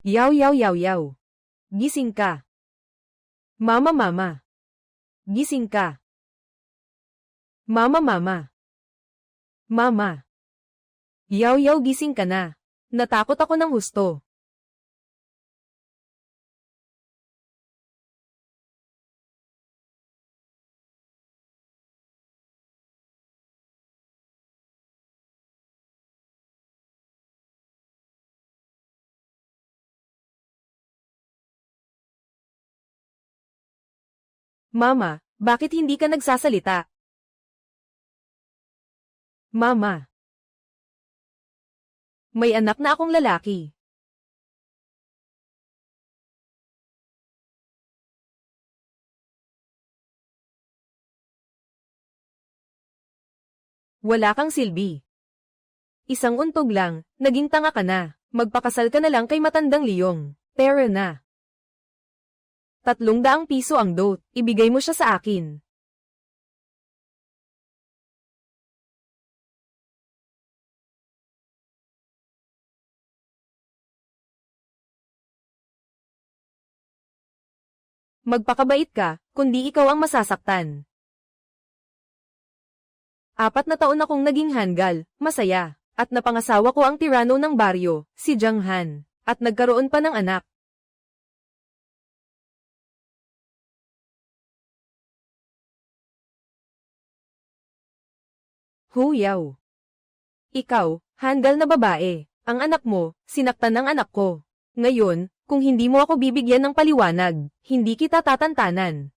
Yaw yaw yaw yaw. Gising ka. Mama mama. Gising ka. Mama mama. Mama. Yaw yaw gising ka na. Natakot ako ng husto. Mama, bakit hindi ka nagsasalita? Mama. May anak na akong lalaki. Wala kang silbi. Isang untog lang, naging tanga ka na. Magpakasal ka na lang kay matandang liyong. Tara na. 300 piso ang dote, ibigay mo siya sa akin. Magpakabait ka, kundi ikaw ang masasaktan. 4 na taon akong naging hanggal, masaya, at napangasawa ko ang tirano ng baryo, si Jiang Han, at nagkaroon pa ng anak. Huyaw. Ikaw, hanggal na babae, ang anak mo, sinaktan ng anak ko. Ngayon, kung hindi mo ako bibigyan ng paliwanag, hindi kita tatantanan.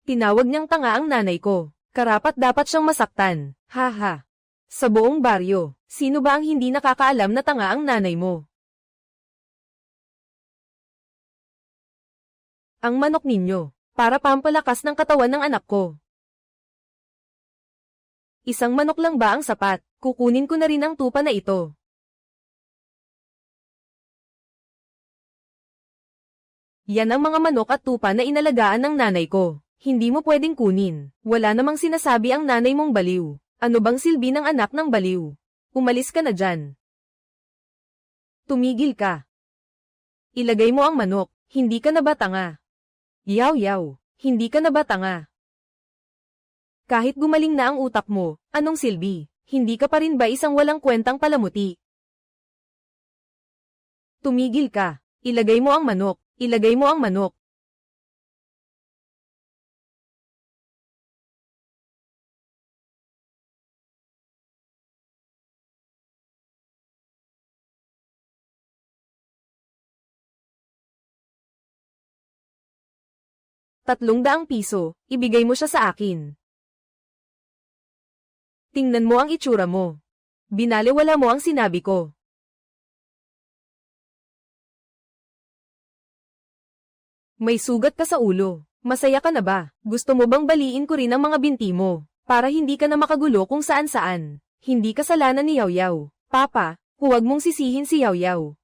Tinawag niyang tanga ang nanay ko. Karapat dapat siyang masaktan. Haha. Sa buong baryo, sino ba ang hindi nakakaalam na tanga ang nanay mo? Ang manok ninyo, para pampalakas ng katawan ng anak ko. Isang manok lang ba ang sapat? Kukunin ko na rin ang tupa na ito. Yan ang mga manok at tupa na inalagaan ng nanay ko. Hindi mo pwedeng kunin. Wala namang sinasabi ang nanay mong baliw. Ano bang silbi ng anak ng baliw? Umalis ka na dyan. Tumigil ka. Ilagay mo ang manok. Hindi ka na ba tanga? Yaw yaw. Hindi ka na ba tanga? Kahit gumaling na ang utak mo, anong silbi? Hindi ka pa rin ba isang walang kwentang palamuti? Tumigil ka. Ilagay mo ang manok. Ilagay mo ang manok. ₱300, ibigay mo siya sa akin. Tingnan mo ang itsura mo. Binaliwala mo ang sinabi ko. May sugat ka sa ulo. Masaya ka na ba? Gusto mo bang baliin ko rin ang mga binti mo? Para hindi ka na makagulo kung saan-saan. Hindi kasalanan ni Yaw Yaw. Papa, huwag mong sisihin si Yaw Yaw.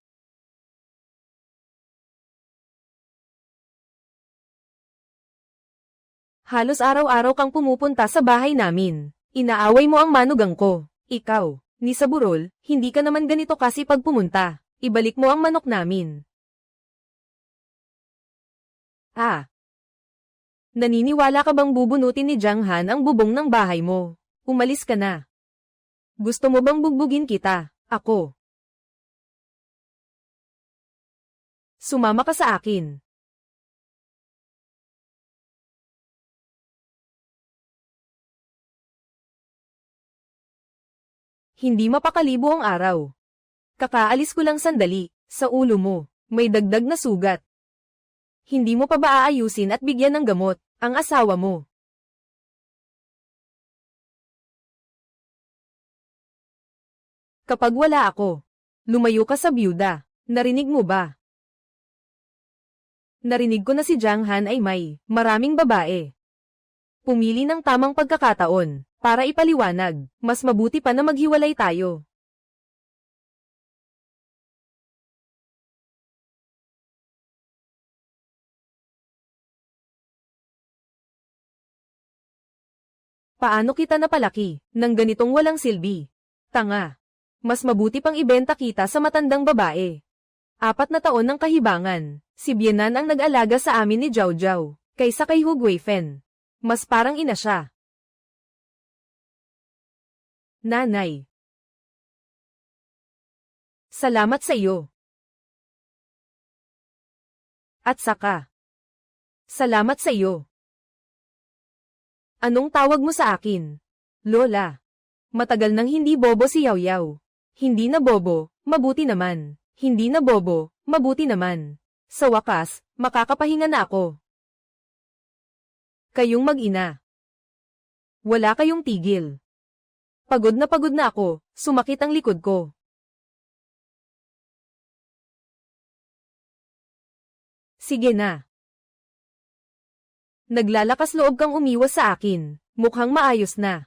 Halos araw-araw kang pumupunta sa bahay namin. Inaaway mo ang manugang ko. Ikaw, ni sa burol, hindi ka naman ganito kasi pag pumunta. Ibalik mo ang manok namin. Ah. Naniniwala ka bang bubunutin ni Jiang Han ang bubong ng bahay mo? Umalis ka na. Gusto mo bang bugbugin kita? Ako. Sumama ka sa akin. Hindi mapakalibo ang araw. Kakaalis ko lang sandali, sa ulo mo, may dagdag na sugat. Hindi mo pa ba aayusin at bigyan ng gamot, ang asawa mo? Kapag wala ako, lumayo ka sa byuda, narinig mo ba? Narinig ko na si Jiang Han ay may maraming babae. Pumili ng tamang pagkakataon, para ipaliwanag, mas mabuti pa na maghiwalay tayo. Paano kita napalaki nang ganitong walang silbi? Tanga. Mas mabuti pang ibenta kita sa matandang babae. 4 na taon ng kahibangan, si Bianan ang nag-alaga sa amin ni Jiao Jiao, kaysa kay Hu Guifen. Mas parang ina siya. Nanay. Salamat sa iyo. At saka. Salamat sa iyo. Anong tawag mo sa akin? Lola. Matagal nang hindi bobo si Yao Yao. Hindi na bobo, mabuti naman. Hindi na bobo, mabuti naman. Sa wakas, makakapahinga na ako. Kayong mag-ina. Wala kayong tigil. Pagod na ako, sumakit ang likod ko. Sige na. Naglalakas loob kang umiwas sa akin, mukhang maayos na.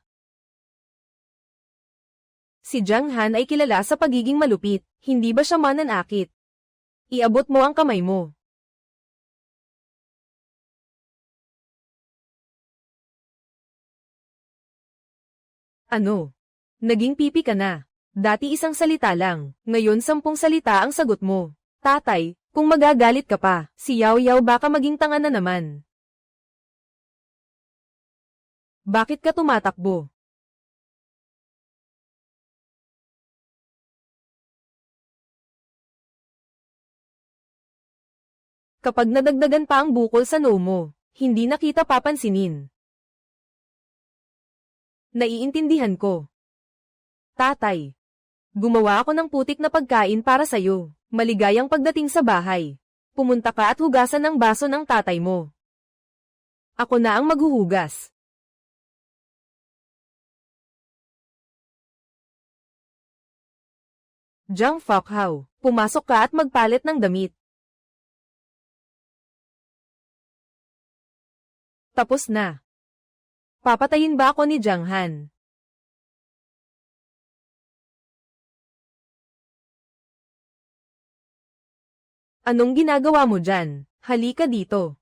Si Jiang Han ay kilala sa pagiging malupit, hindi ba siya mananakit? Iabot mo ang kamay mo. Ano? Naging pipi ka na. Dati isang salita lang, ngayon 10 salita ang sagot mo. Tatay, kung magagalit ka pa, si Yao Yao baka maging tanga na naman. Bakit ka tumatakbo? Kapag nadagdagan pa ang bukol sa noo mo, hindi na kita papansinin. Naiintindihan ko. Tatay. Gumawa ako ng putik na pagkain para sa'yo. Maligayang pagdating sa bahay. Pumunta ka at hugasan ng baso ng tatay mo. Ako na ang maghuhugas. Jiang Fokhao, pumasok ka at magpalit ng damit. Tapos na. Papatayin ba ako ni Jiang Han? Anong ginagawa mo dyan? Halika dito.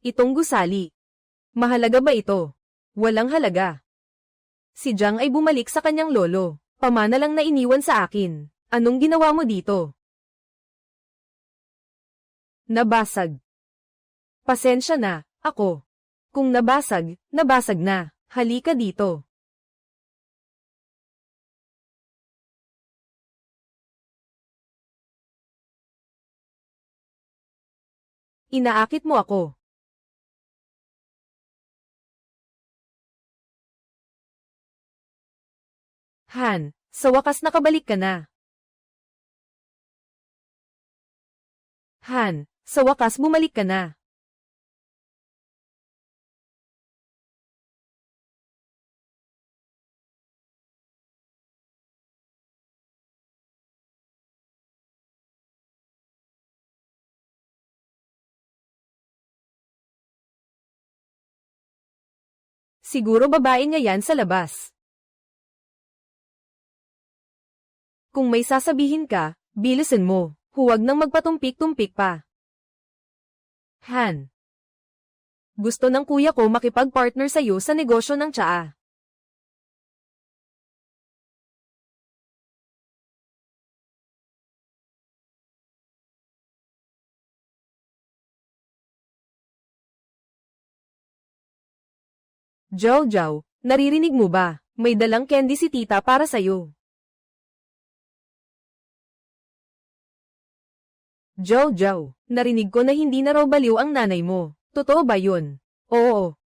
Itong gusali. Mahalaga ba ito? Walang halaga. Si Jiang ay bumalik sa kanyang lolo. Pamana lang na iniwan sa akin. Anong ginawa mo dito? Nabasag. Pasensya na, ako. Kung nabasag, nabasag na. Halika dito. Inaakit mo ako. Han, sa wakas nakabalik ka na. Han, sa wakas bumalik ka na. Siguro babae niya yan sa labas. Kung may sasabihin ka, bilisan mo. Huwag nang magpatumpik-tumpik pa. Han. Gusto ng kuya ko makipag-partner sa'yo sa negosyo ng tsaa. Jiao Jiao, naririnig mo ba? May dalang candy si tita para sa'yo. Jiao Jiao, narinig ko na hindi na raw baliw ang nanay mo. Totoo ba yun? Oo.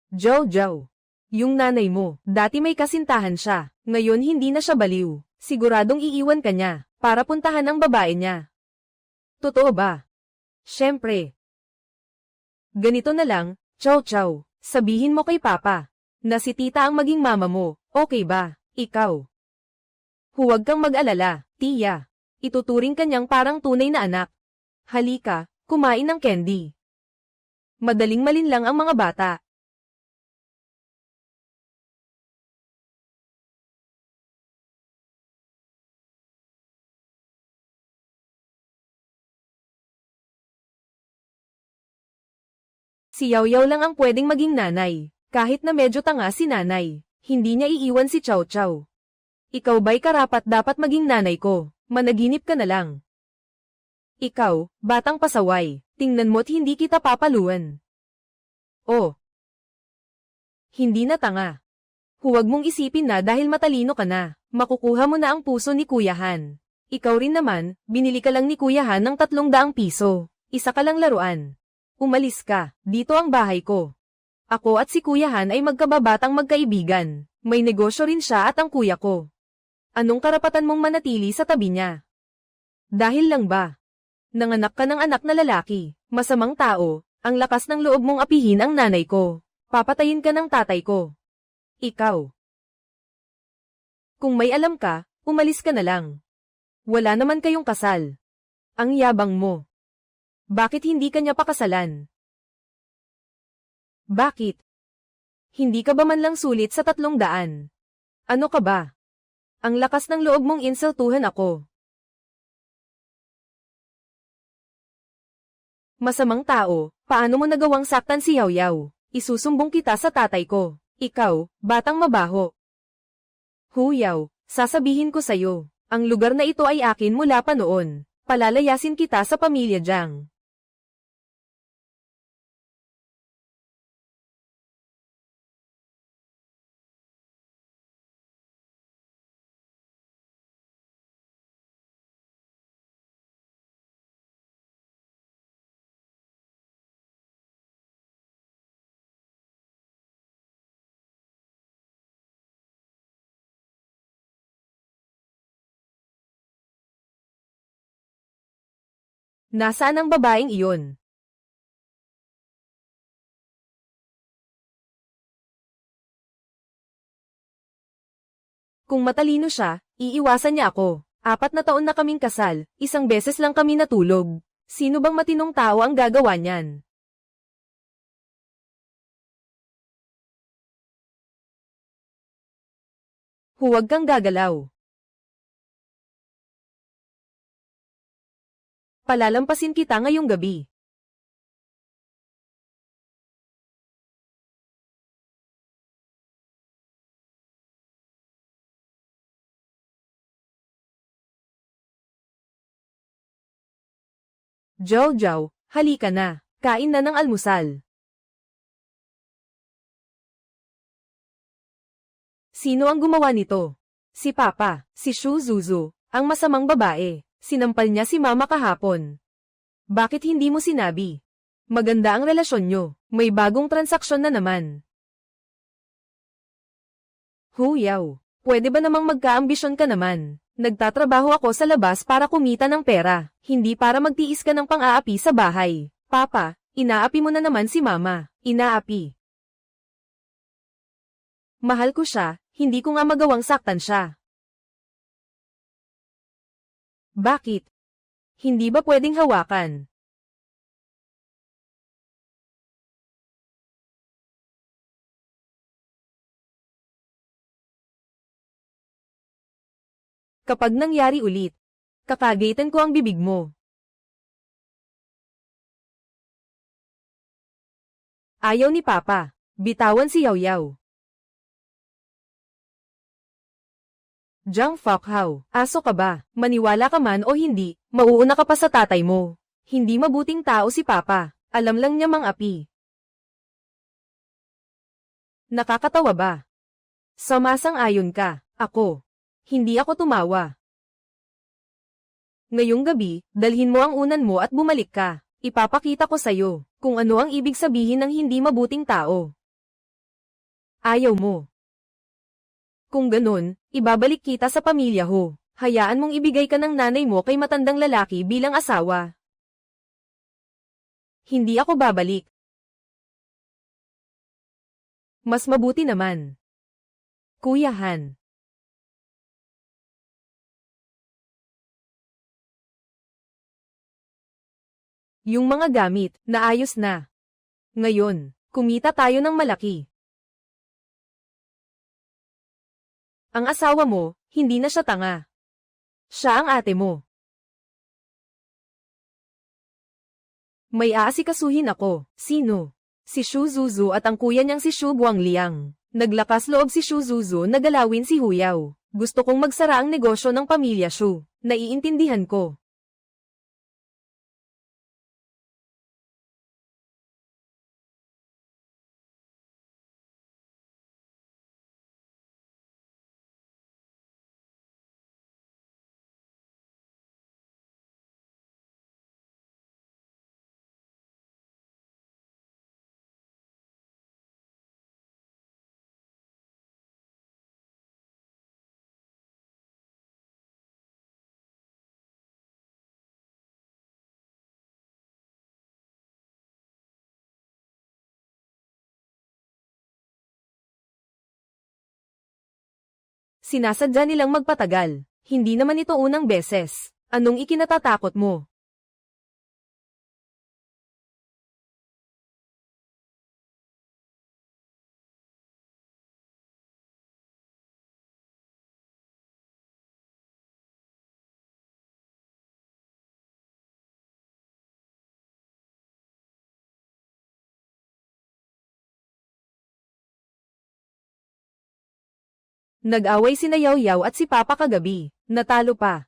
Jiao Jiao, yung nanay mo, dati may kasintahan siya, ngayon hindi na siya baliw. Siguradong iiwan ka niya, para puntahan ang babae niya. Totoo ba? Siyempre. Ganito na lang, Chow Chow, sabihin mo kay Papa, na si tita ang maging mama mo, okay ba? Ikaw. Huwag kang mag-alala, tiya. Ituturing kanyang parang tunay na anak. Halika, kumain ng candy. Madaling malinlang ang mga bata. Si Yaw Yaw lang ang pwedeng maging nanay. Kahit na medyo tanga si nanay, hindi niya iiwan si Chow Chow. Ikaw ba'y karapat dapat maging nanay ko? Managinip ka na lang. Ikaw, batang pasaway, tingnan mo't hindi kita papaluan. Oh. Hindi na tanga. Huwag mong isipin na dahil matalino ka na, makukuha mo na ang puso ni Kuya Han. Ikaw rin naman, binili ka lang ni Kuya Han ng 300 piso. Isa ka lang laruan. Umalis ka, dito ang bahay ko. Ako at si Kuya Han ay magkababatang magkaibigan. May negosyo rin siya at ang kuya ko. Anong karapatan mong manatili sa tabi niya? Dahil lang ba? Nanganak ka ng anak na lalaki, masamang tao, ang lakas ng loob mong apihin ang nanay ko. Papatayin ka ng tatay ko. Ikaw. Kung may alam ka, umalis ka na lang. Wala naman kayong kasal. Ang yabang mo. Bakit hindi ka niya pakasalan? Bakit? Hindi ka ba man lang sulit sa 300? Ano ka ba? Ang lakas ng loob mong insultuhan ako. Masamang tao, paano mo nagawang saktan si Yaw Yaw? Isusumbong kita sa tatay ko. Ikaw, batang mabaho. Huyaw, sasabihin ko sa'yo, ang lugar na ito ay akin mula pa noon. Palalayasin kita sa pamilya Jiang. Nasaan ang babaeng iyon? Kung matalino siya, iiwasan niya ako. 4 na taon na kaming kasal, isang beses lang kami natulog. Sino bang matinong tao ang gagawa niyan? Huwag kang gagalaw. Palalampasin kita ngayong gabi. Jow, halika na. Kain na ng almusal. Sino ang gumawa nito? Si Papa, si Shu Zuzu, ang masamang babae. Sinampal niya si Mama kahapon. Bakit hindi mo sinabi? Maganda ang relasyon nyo. May bagong transaksyon na naman. Huyaw, pwede ba namang magkaambisyon ka naman? Nagtatrabaho ako sa labas para kumita ng pera, hindi para magtiis ka ng pang-aapi sa bahay. Papa, inaapi mo na naman si Mama. Inaapi. Mahal ko siya, hindi ko nga magawang saktan siya. Bakit? Hindi ba pwedeng hawakan? Kapag nangyari ulit, kakagaitan ko ang bibig mo. Ayaw ni Papa. Bitawan si Yaw Yaw. Jiang Fokhao, aso ka ba? Maniwala ka man o hindi, mauuna ka pa sa tatay mo. Hindi mabuting tao si Papa. Alam lang niya mang-api. Nakakatawa ba? Sumasang-ayon ka. Ako. Hindi ako tumawa. Ngayong gabi, dalhin mo ang unan mo at bumalik ka. Ipapakita ko sa'yo kung ano ang ibig sabihin ng hindi mabuting tao. Ayaw mo. Kung ganun, ibabalik kita sa pamilya ho. Hayaan mong ibigay ka ng nanay mo kay matandang lalaki bilang asawa. Hindi ako babalik. Mas mabuti naman. Kuya Han. Yung mga gamit, naayos na. Ngayon, kumita tayo ng malaki. Ang asawa mo, hindi na siya tanga. Siya ang ate mo. May aasikasuhin ako. Sino? Si Shu Zuzu at ang kuya niyang si Shu Guangliang. Naglakas loob si Shu Zuzu na galawin si Hu Yao. Gusto kong magsara ang negosyo ng pamilya Shu. Naiintindihan ko. Sinasadya nilang magpatagal. Hindi naman ito unang beses. Anong ikinatatakot mo? Nag-away sina Yao Yao at si Papa kagabi. Natalo pa.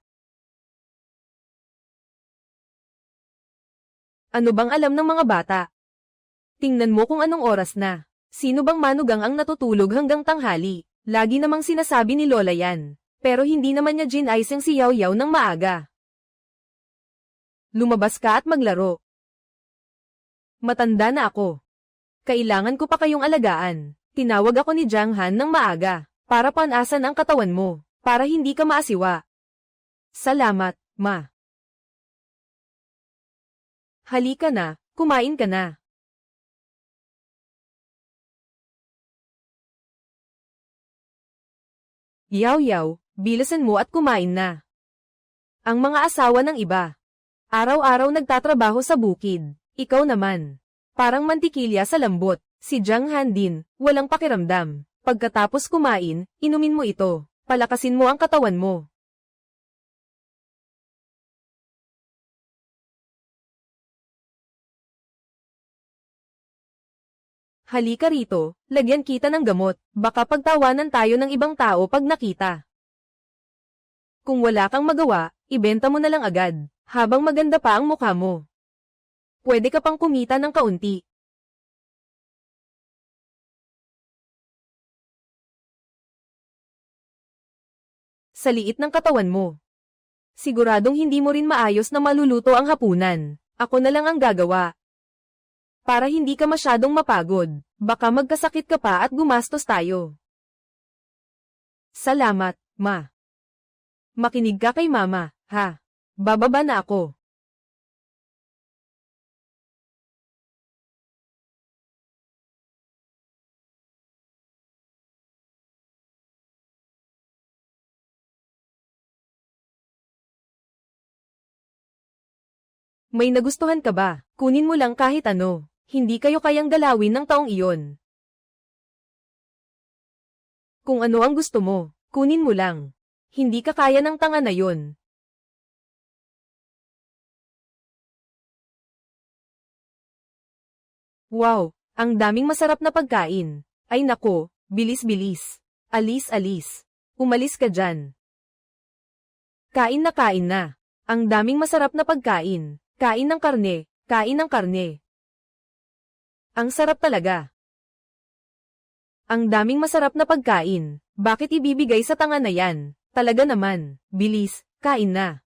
Ano bang alam ng mga bata? Tingnan mo kung anong oras na. Sino bang manugang ang natutulog hanggang tanghali? Lagi namang sinasabi ni Lola yan. Pero hindi naman niya ginayos ang si Yao Yao ng maaga. Lumabas ka at maglaro. Matanda na ako. Kailangan ko pa kayong alagaan. Tinawag ako ni Jiang Han ng maaga. Para panasan ang katawan mo. Para hindi ka maasiwa. Salamat, Ma. Halika na, kumain ka na. Yao Yao, bilisan mo at kumain na. Ang mga asawa ng iba. Araw-araw nagtatrabaho sa bukid. Ikaw naman. Parang mantikilya sa lambot. Si Jiang Han din, walang pakiramdam. Pagkatapos kumain, inumin mo ito. Palakasin mo ang katawan mo. Halika rito, lagyan kita ng gamot. Baka pagtawanan tayo ng ibang tao pag nakita. Kung wala kang magawa, ibenta mo na lang agad, habang maganda pa ang mukha mo. Pwede ka pang kumita ng kaunti. Sa liit ng katawan mo. Siguradong hindi mo rin maayos na maluluto ang hapunan. Ako na lang ang gagawa. Para hindi ka masyadong mapagod, baka magkasakit ka pa at gumastos tayo. Salamat, Ma. Makinig ka kay Mama, ha? Bababa na ako. May nagustuhan ka ba? Kunin mo lang kahit ano. Hindi kayo kayang galawin ng taong iyon. Kung ano ang gusto mo, kunin mo lang. Hindi ka kaya ng tanga na yon. Wow, ang daming masarap na pagkain. Ay nako, bilis-bilis. Alis-alis. Umalis ka dyan. Kain na kain na. Ang daming masarap na pagkain. Kain ng karne, kain ng karne. Ang sarap talaga. Ang daming masarap na pagkain. Bakit ibibigay sa tanga na yan? Talaga naman. Bilis, kain na.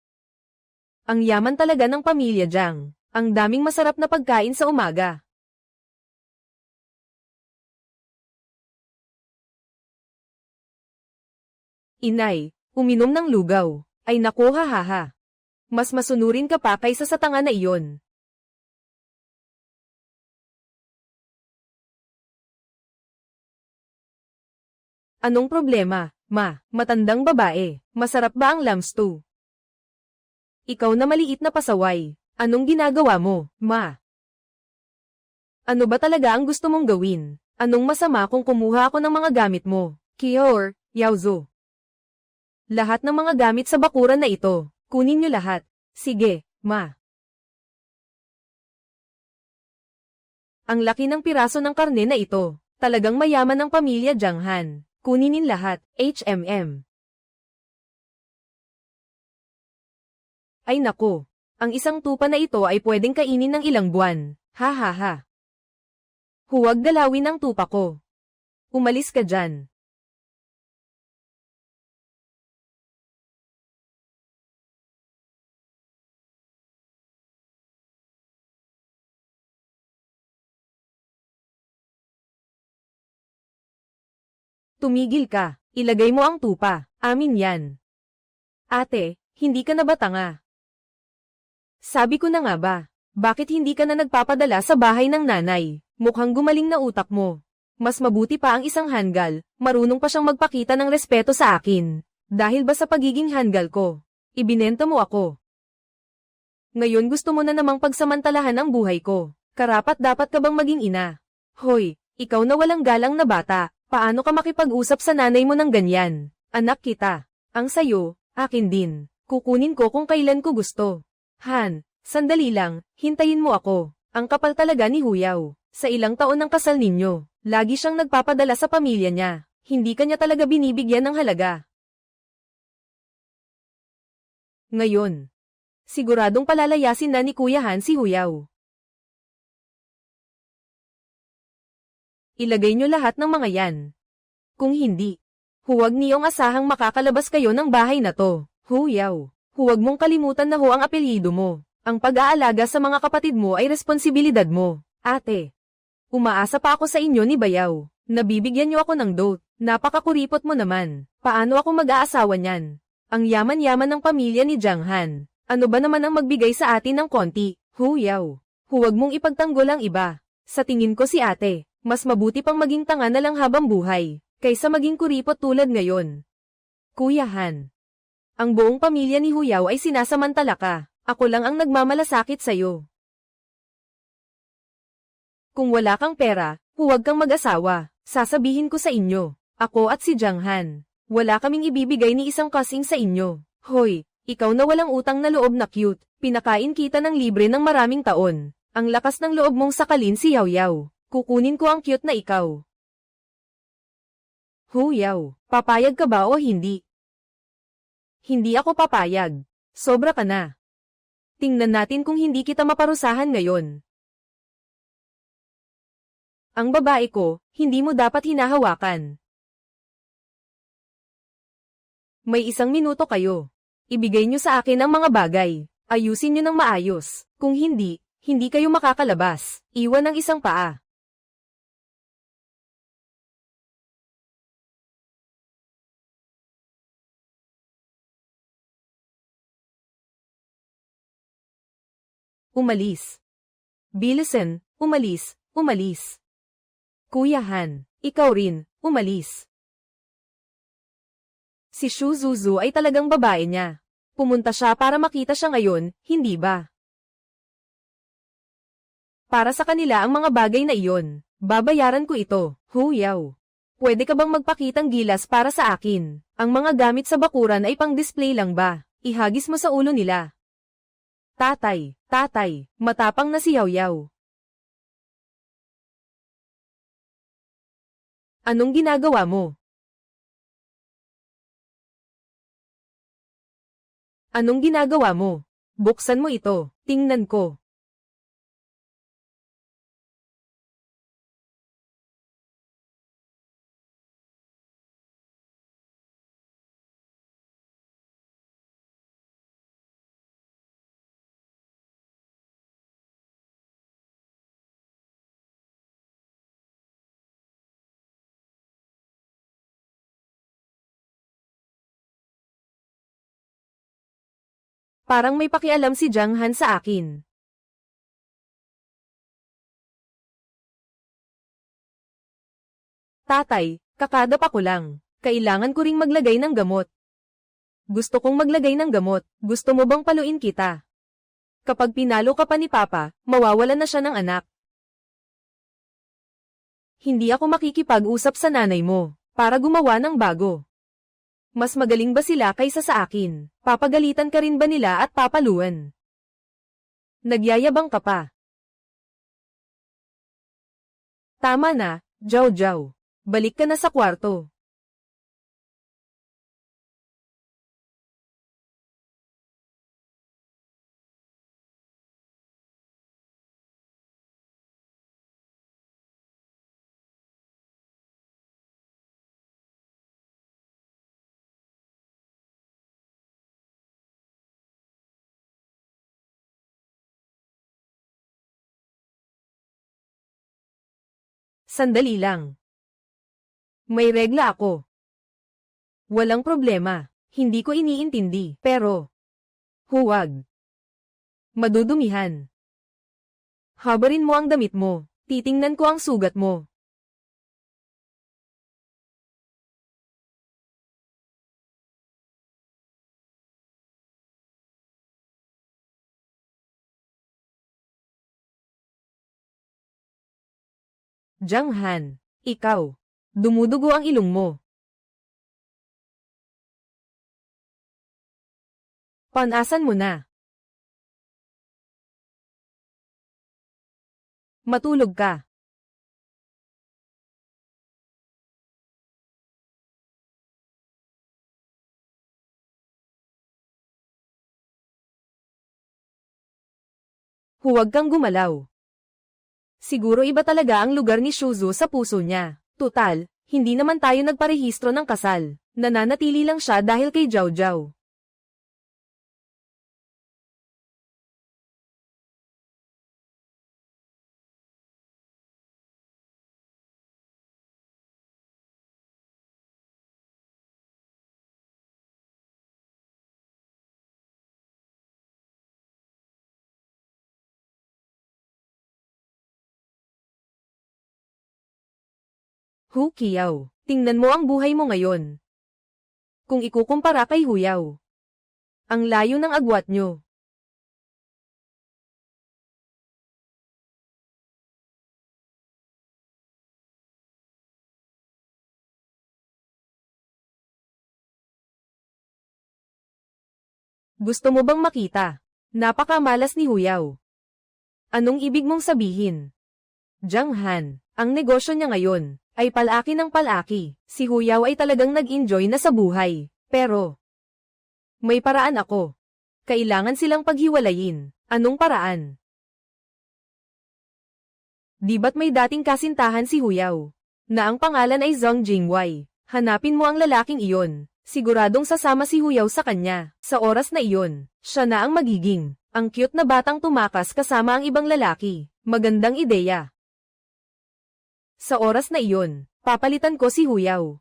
Ang yaman talaga ng pamilya Jiang. Ang daming masarap na pagkain sa umaga. Inay, uminom ng lugaw. Ay naku hahaha. Mas masunurin ka pa kaysa sa tanga na iyon. Anong problema, Ma? Matandang babae. Masarap ba ang lamb stew? Ikaw na maliit na pasaway. Anong ginagawa mo, Ma? Ano ba talaga ang gusto mong gawin? Anong masama kung kumuha ako ng mga gamit mo? Kior, Yaozu. Lahat ng mga gamit sa bakuran na ito. Kunin niyo lahat. Sige, Ma. Ang laki ng piraso ng karne na ito. Talagang mayaman ng pamilya Jianghan. Kuninin lahat, HMM. Ay naku. Ang isang tupa na ito ay pwedeng kainin ng ilang buwan. Ha ha ha. Huwag galawin ang tupa ko. Umalis ka dyan. Tumigil ka. Ilagay mo ang tupa. Amin yan. Ate, hindi ka na ba tanga? Sabi ko na nga ba, bakit hindi ka na nagpapadala sa bahay ng nanay? Mukhang gumaling na utak mo. Mas mabuti pa ang isang hanggal, marunong pa siyang magpakita ng respeto sa akin. Dahil ba sa pagiging hanggal ko, ibinenta mo ako. Ngayon gusto mo na namang pagsamantalahan ang buhay ko. Karapat dapat ka bang maging ina? Hoy, ikaw na walang galang na bata, paano ka makipag-usap sa nanay mo ng ganyan? Anak kita. Ang sayo, akin din. Kukunin ko kung kailan ko gusto. Han, sandali lang, hintayin mo ako. Ang kapal talaga ni Huyaw. Sa ilang taon ng kasal ninyo, lagi siyang nagpapadala sa pamilya niya. Hindi kanya talaga binibigyan ng halaga. Ngayon, siguradong palalayasin na ni Kuya Han si Huyaw. Ilagay niyo lahat ng mga yan. Kung hindi, huwag niyong asahang makakalabas kayo ng bahay na to. Huyaw, huwag mong kalimutan na ho ang apelyido mo. Ang pag-aalaga sa mga kapatid mo ay responsibilidad mo. Ate, umaasa pa ako sa inyo ni Bayaw. Nabibigyan niyo ako ng dote. Napakakuripot mo naman. Paano ako mag-aasawa niyan? Ang yaman-yaman ng pamilya ni Jianghan. Ano ba naman ang magbigay sa atin ng konti? Huyaw, huwag mong ipagtanggol ang iba. Sa tingin ko si ate, mas mabuti pang maging tanga na lang habang buhay, kaysa maging kuripot tulad ngayon. Kuya Han, ang buong pamilya ni Huyaw ay sinasamantala ka. Ako lang ang nagmamalasakit sa'yo. Kung wala kang pera, huwag kang mag-asawa. Sasabihin ko sa inyo, ako at si Jianghan, wala kaming ibibigay ni isang kasing sa inyo. Hoy, ikaw na walang utang na loob na cute, pinakain kita ng libre ng maraming taon. Ang lakas ng loob mong sakalin si Yaoyao. Kukunin ko ang cute na ikaw. Huyaw, papayag ka ba o hindi? Hindi ako papayag. Sobra ka na. Tingnan natin kung hindi kita maparusahan ngayon. Ang babae ko, hindi mo dapat hinahawakan. May 1 minuto kayo. Ibigay niyo sa akin ang mga bagay. Ayusin niyo ng maayos. Kung hindi, hindi kayo makakalabas. Iwan ang isang paa. Umalis. Bilisan, umalis, umalis. Kuya Han, ikaw rin, umalis. Si Shu Zuzu ay talagang babae niya. Pumunta siya para makita siya ngayon, hindi ba? Para sa kanila ang mga bagay na iyon, babayaran ko ito. Huyaw. Pwede ka bang magpakitang gilas para sa akin? Ang mga gamit sa bakuran ay pang-display lang ba? Ihagis mo sa ulo nila. Tatay, matapang na si Yaoyao. Anong ginagawa mo? Anong ginagawa mo? Buksan mo ito, tingnan ko. Parang may pakialam si Jianghan sa akin. Tatay, kakadap ako lang. Kailangan ko ring maglagay ng gamot. Gusto kong maglagay ng gamot. Gusto mo bang paluin kita? Kapag pinalo ka pa ni Papa, mawawalan na siya ng anak. Hindi ako makikipag-usap sa nanay mo, para gumawa ng bago. Mas magaling ba sila kaysa sa akin? Papagalitan ka rin ba nila at papaluan? Nagyayabang ka pa. Tama na, Zhao Zhao. Balik ka na sa kwarto. Sandali lang. May regla ako. Walang problema. Hindi ko iniintindi. Pero, huwag. Madudumihan. Habarin mo ang damit mo. Titingnan ko ang sugat mo. Jiang Han, ikaw. Dumudugo ang ilong mo. Panasan mo na. Matulog ka. Huwag kang gumalaw. Siguro iba talaga ang lugar ni Shuzu sa puso niya. Tutal, hindi naman tayo nagparehistro ng kasal. Nananatili lang siya dahil kay Zhao Zhao. Hu Qiao, tingnan mo ang buhay mo ngayon. Kung ikukumpara kay Huyaw, ang layo ng agwat nyo. Gusto mo bang makita? Napakamalas ni Huyaw. Anong ibig mong sabihin? Jiang Han, ang negosyo niya ngayon ay palaki ng palaki. Si Huyaw ay talagang nag-enjoy na sa buhay. Pero, may paraan ako. Kailangan silang paghiwalayin. Anong paraan? Di ba't may dating kasintahan si Huyaw? Na ang pangalan ay Zhang Jingwei. Hanapin mo ang lalaking iyon. Siguradong sasama si Huyaw sa kanya. Sa oras na iyon, siya na ang magiging ang cute na batang tumakas kasama ang ibang lalaki. Magandang ideya. Sa oras na iyon, papalitan ko si Huyaw.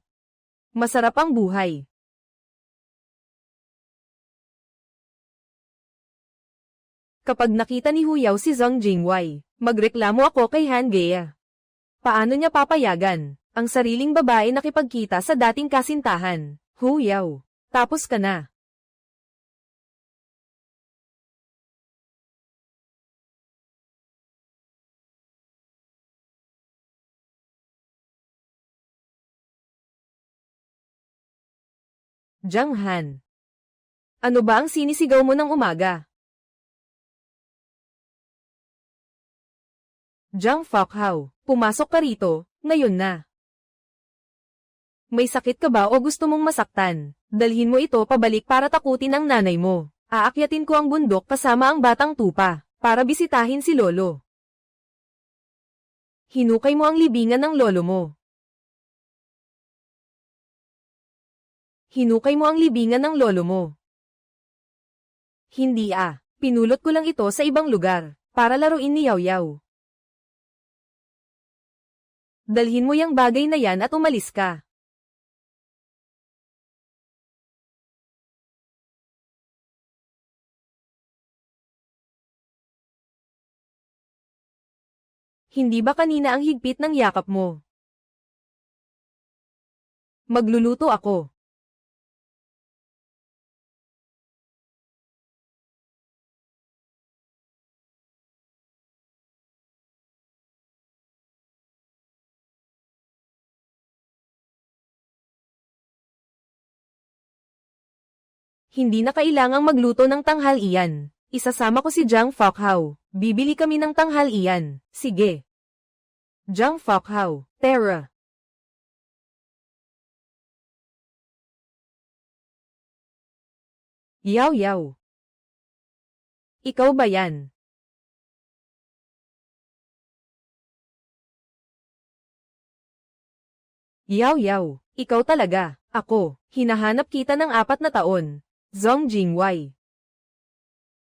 Masarap ang buhay. Kapag nakita ni Huyaw si Zhang Jingwei, magreklamo ako kay Han Gea. Paano niya papayagan ang sariling babae nakipagkita sa dating kasintahan? Huyaw, tapos ka na. Jiang Han. Ano ba ang sinisigaw mo ng umaga? Jiang Fokhao, pumasok ka rito, ngayon na. May sakit ka ba o gusto mong masaktan? Dalhin mo ito pabalik para takutin ang nanay mo. Aakyatin ko ang bundok kasama ang batang tupa, para bisitahin si lolo. Hinukay mo ang libingan ng lolo mo. Hinukay mo ang libingan ng lolo mo. Hindi pinulot ko lang ito sa ibang lugar, para laruin ni Yaw Yaw. Dalhin mo yang bagay na yan at umalis ka. Hindi ba kanina ang higpit ng yakap mo? Magluluto ako. Hindi na kailangang magluto ng tanghalian. Isasama ko si Jiang Fokhao. Bibili kami ng tanghalian. Sige. Zhang Fokhao, Terra. Yaw yaw. Ikaw ba yan? Yaw yaw, ikaw talaga. Ako, hinahanap kita ng 4 na taon. Zhong Jingwei.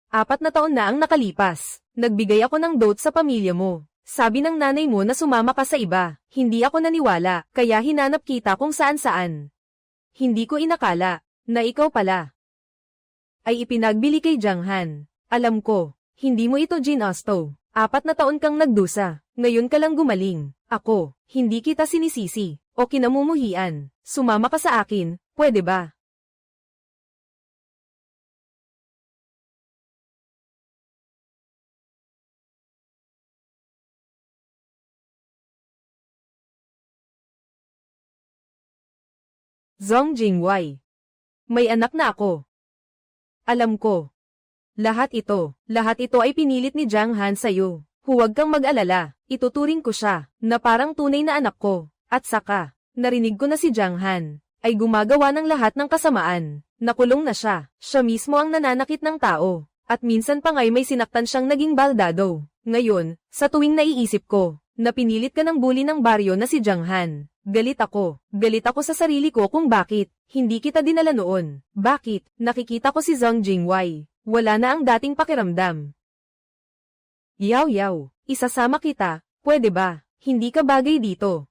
4 na taon na ang nakalipas. Nagbigay ako ng dote sa pamilya mo. Sabi ng nanay mo na sumama ka sa iba. Hindi ako naniwala, kaya hinanap kita kung saan-saan. Hindi ko inakala na ikaw pala ay ipinagbili kay Jiang Han. Alam ko, hindi mo ito ginusto. 4 na taon kang nagdusa. Ngayon ka lang gumaling. Ako, hindi kita sinisisi o kinamumuhian. Sumama ka sa akin, pwede ba? Zhong Jingwei. May anak na ako. Alam ko. Lahat ito ay pinilit ni Jiang Han sa'yo. Huwag kang mag-alala, ituturing ko siya, na parang tunay na anak ko. At saka, narinig ko na si Jiang Han, ay gumagawa ng lahat ng kasamaan. Nakulong na siya, siya mismo ang nananakit ng tao. At minsan pa nga'y may sinaktan siyang naging baldado. Ngayon, sa tuwing naiisip ko, na pinilit ka ng bully ng baryo na si Jiang Han, galit ako. Galit ako sa sarili ko kung bakit hindi kita dinala noon. Bakit? Nakikita ko si Zhong Jingwei. Wala na ang dating pakiramdam. Yaw yaw, isasama kita, pwede ba? Hindi ka bagay dito.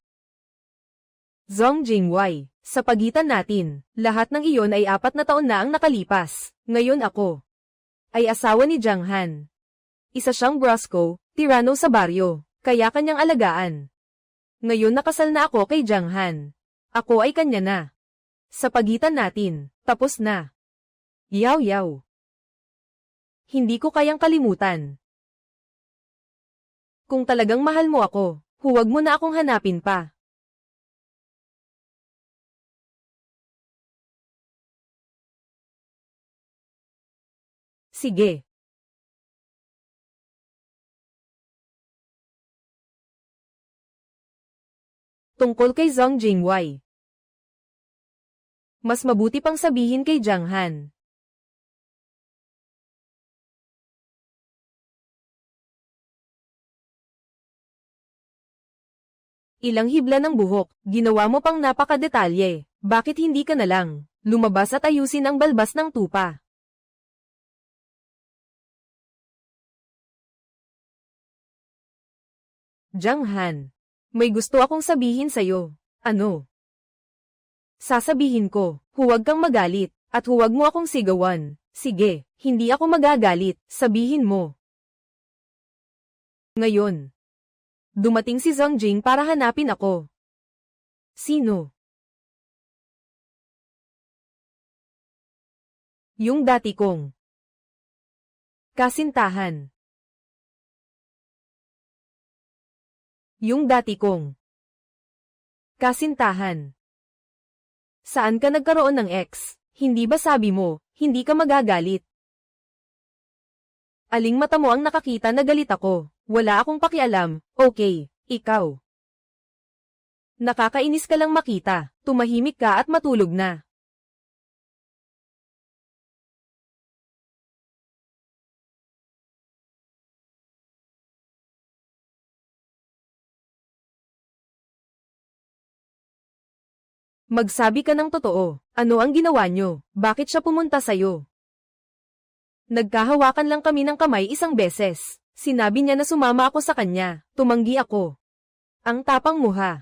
Zhong Jingwei, sa pagitan natin, lahat ng iyon ay 4 na taon na ang nakalipas. Ngayon ako ay asawa ni Jiang Han. Isa siyang brosco, tirano sa baryo, kaya kanyang alagaan. Ngayon nakasal na ako kay Jiang Han. Ako ay kanya na. Sa pagitan natin, tapos na. Yaw yaw. Hindi ko kayang kalimutan. Kung talagang mahal mo ako, huwag mo na akong hanapin pa. Sige. Tungkol kay Zhong Jingwei. Mas mabuti pang sabihin kay Jiang Han. Ilang hibla ng buhok, ginawa mo pang napakadetalye. Bakit hindi ka na lang lumabas at ayusin ang balbas ng tupa? Jiang Han, may gusto akong sabihin sa'yo. Ano? Sasabihin ko, huwag kang magalit, at huwag mo akong sigawan. Sige, hindi ako magagalit, sabihin mo. Ngayon, dumating si Zhong Jing para hanapin ako. Sino? Yung dati kong kasintahan. Yung dati kong kasintahan. Saan ka nagkaroon ng ex? Hindi ba sabi mo, hindi ka magagalit? Aling mata mo ang nakakita na galit ako? Wala akong pakialam, okay, ikaw. Nakakainis ka lang makita, tumahimik ka at matulog na. Magsabi ka ng totoo, ano ang ginawa nyo? Bakit siya pumunta sa'yo? Nagkahawakan lang kami ng kamay isang beses. Sinabi niya na sumama ako sa kanya, tumanggi ako. Ang tapang mo ha.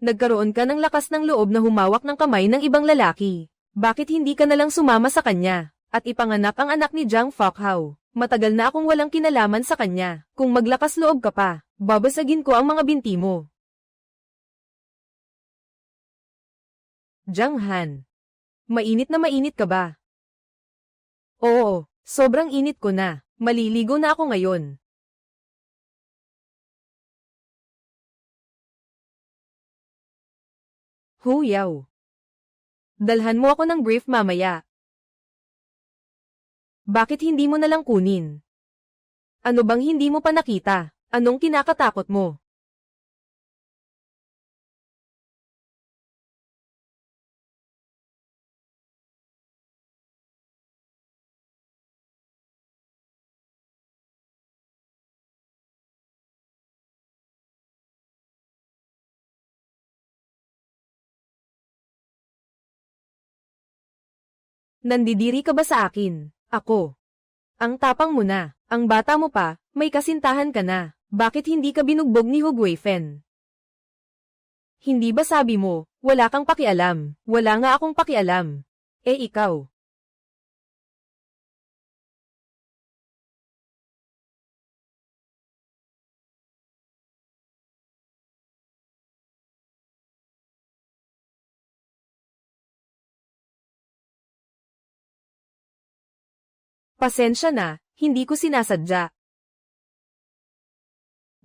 Nagkaroon ka ng lakas ng loob na humawak ng kamay ng ibang lalaki. Bakit hindi ka nalang sumama sa kanya, at ipanganak ang anak ni Zhang Fokhao? Matagal na akong walang kinalaman sa kanya. Kung maglakas loob ka pa, babasagin ko ang mga binti mo. Jiang Han. Mainit na mainit ka ba? Oo, sobrang init ko na. Maliligo na ako ngayon. Huyaw. Dalhan mo ako ng brief mamaya. Bakit hindi mo nalang kunin? Ano bang hindi mo pa nakita? Anong kinakatakot mo? Nandidiri ka ba sa akin? Ako. Ang tapang mo na. Ang bata mo pa, may kasintahan ka na. Bakit hindi ka binugbog ni Hu Guifen? Hindi ba sabi mo, wala kang pakialam? Wala nga akong pakialam. Eh ikaw. Pasensya na, hindi ko sinasadya.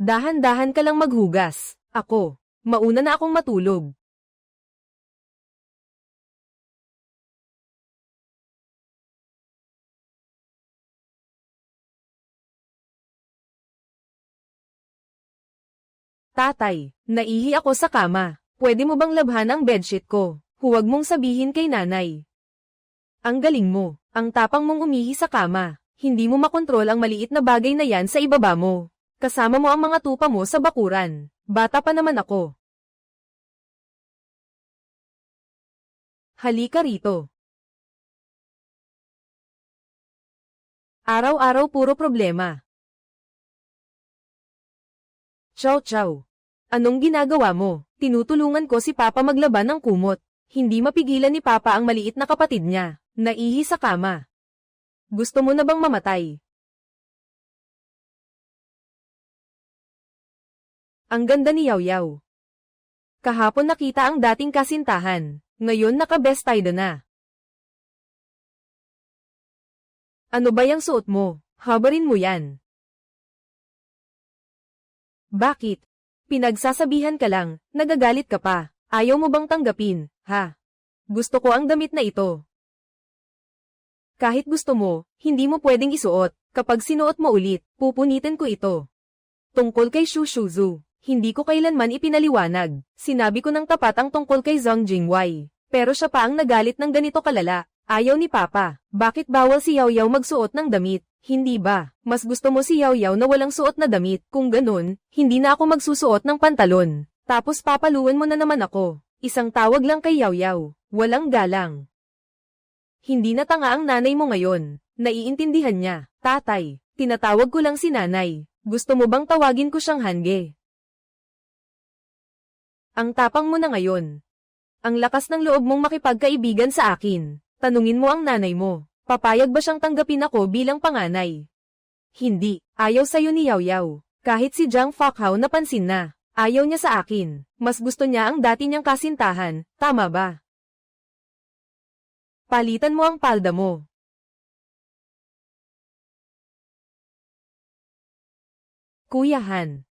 Dahan-dahan ka lang maghugas. Ako. Mauna na akong matulog. Tatay, naihi ako sa kama. Pwede mo bang labhan ang bedsheet ko? Huwag mong sabihin kay nanay. Ang galing mo. Ang tapang mong umihi sa kama. Hindi mo makontrol ang maliit na bagay na yan sa ibaba mo. Kasama mo ang mga tupa mo sa bakuran. Bata pa naman ako. Halika rito. Araw-araw puro problema. Chow chow. Anong ginagawa mo? Tinutulungan ko si Papa maglaban ng kumot. Hindi mapigilan ni Papa ang maliit na kapatid niya. Naihi sa kama. Gusto mo na bang mamatay? Ang ganda ni Yaw Yaw. Kahapon nakita ang dating kasintahan. Ngayon naka-best tied na. Ano ba yung suot mo? Habarin mo yan. Bakit? Pinagsasabihan ka lang, nagagalit ka pa. Ayaw mo bang tanggapin, ha? Gusto ko ang damit na ito. Kahit gusto mo, hindi mo pwedeng isuot. Kapag sinuot mo ulit, pupunitin ko ito. Tungkol kay Shu Shuzu, hindi ko kailanman ipinaliwanag. Sinabi ko ng tapat ang tungkol kay Zhang Jingwei. Pero siya pa ang nagalit ng ganito kalala. Ayaw ni Papa. Bakit bawal si Yaw Yaw magsuot ng damit? Hindi ba? Mas gusto mo si Yaw Yaw na walang suot na damit. Kung ganun, hindi na ako magsusuot ng pantalon. Tapos papaluan mo na naman ako. Isang tawag lang kay Yaw Yaw. Walang galang. Hindi na tanga ang nanay mo ngayon. Naiintindihan niya. Tatay, tinatawag ko lang si nanay. Gusto mo bang tawagin ko siyang Hange? Ang tapang mo na ngayon. Ang lakas ng loob mong makipagkaibigan sa akin. Tanungin mo ang nanay mo. Papayag ba siyang tanggapin ako bilang panganay? Hindi. Ayaw sa'yo ni Yaw Yaw. Kahit si Jiang Fakhao napansin na. Ayaw niya sa akin. Mas gusto niya ang dati niyang kasintahan. Tama ba? Palitan mo ang palda mo. Kuya Han.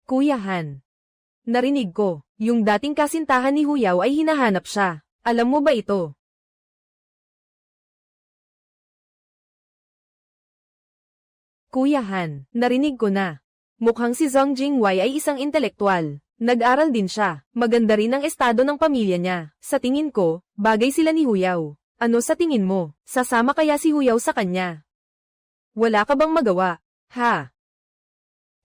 Kuya Han. Narinig ko, yung dating kasintahan ni Huyaw ay hinahanap siya. Alam mo ba ito? Kuya Han, narinig ko na. Mukhang si Zhang Jingwei ay isang intelektual. Nag-aral din siya. Maganda rin ang estado ng pamilya niya. Sa tingin ko, bagay sila ni Huyaw. Ano sa tingin mo? Sasama kaya si Huyaw sa kanya? Wala ka bang magawa? Ha?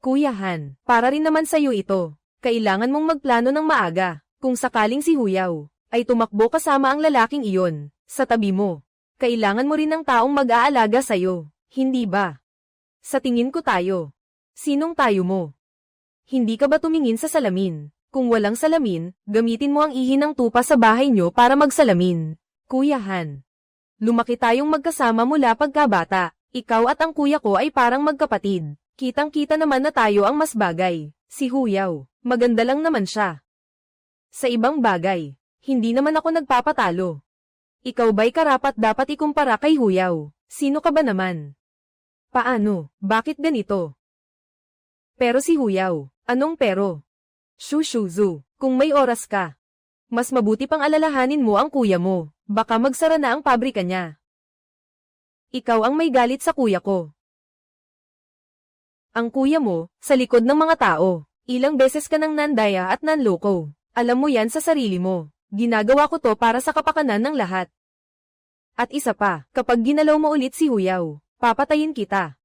Kuya Han, para rin naman sa'yo ito. Kailangan mong magplano ng maaga. Kung sakaling si Huyaw ay tumakbo kasama ang lalaking iyon, sa tabi mo. Kailangan mo rin ng taong mag-aalaga sa'yo. Hindi ba? Sa tingin ko tayo. Sinong tayo mo? Hindi ka ba tumingin sa salamin? Kung walang salamin, gamitin mo ang ihi ng tupa sa bahay nyo para magsalamin. Kuya Han. Lumaki tayong magkasama mula pagkabata. Ikaw at ang kuya ko ay parang magkapatid. Kitang-kita naman na tayo ang mas bagay. Si Huyaw, maganda lang naman siya. Sa ibang bagay, hindi naman ako nagpapatalo. Ikaw ba'y karapat dapat ikumpara kay Huyaw? Sino ka ba naman? Paano? Bakit ganito? Pero si Huyaw, anong pero? Shu Shuzu, kung may oras ka, mas mabuti pang alalahanin mo ang kuya mo. Baka magsara na ang pabrika niya. Ikaw ang may galit sa kuya ko. Ang kuya mo, sa likod ng mga tao. Ilang beses ka nang nandaya at nanloko. Alam mo yan sa sarili mo. Ginagawa ko to para sa kapakanan ng lahat. At isa pa, kapag ginalaw mo ulit si Huyaw, papatayin kita.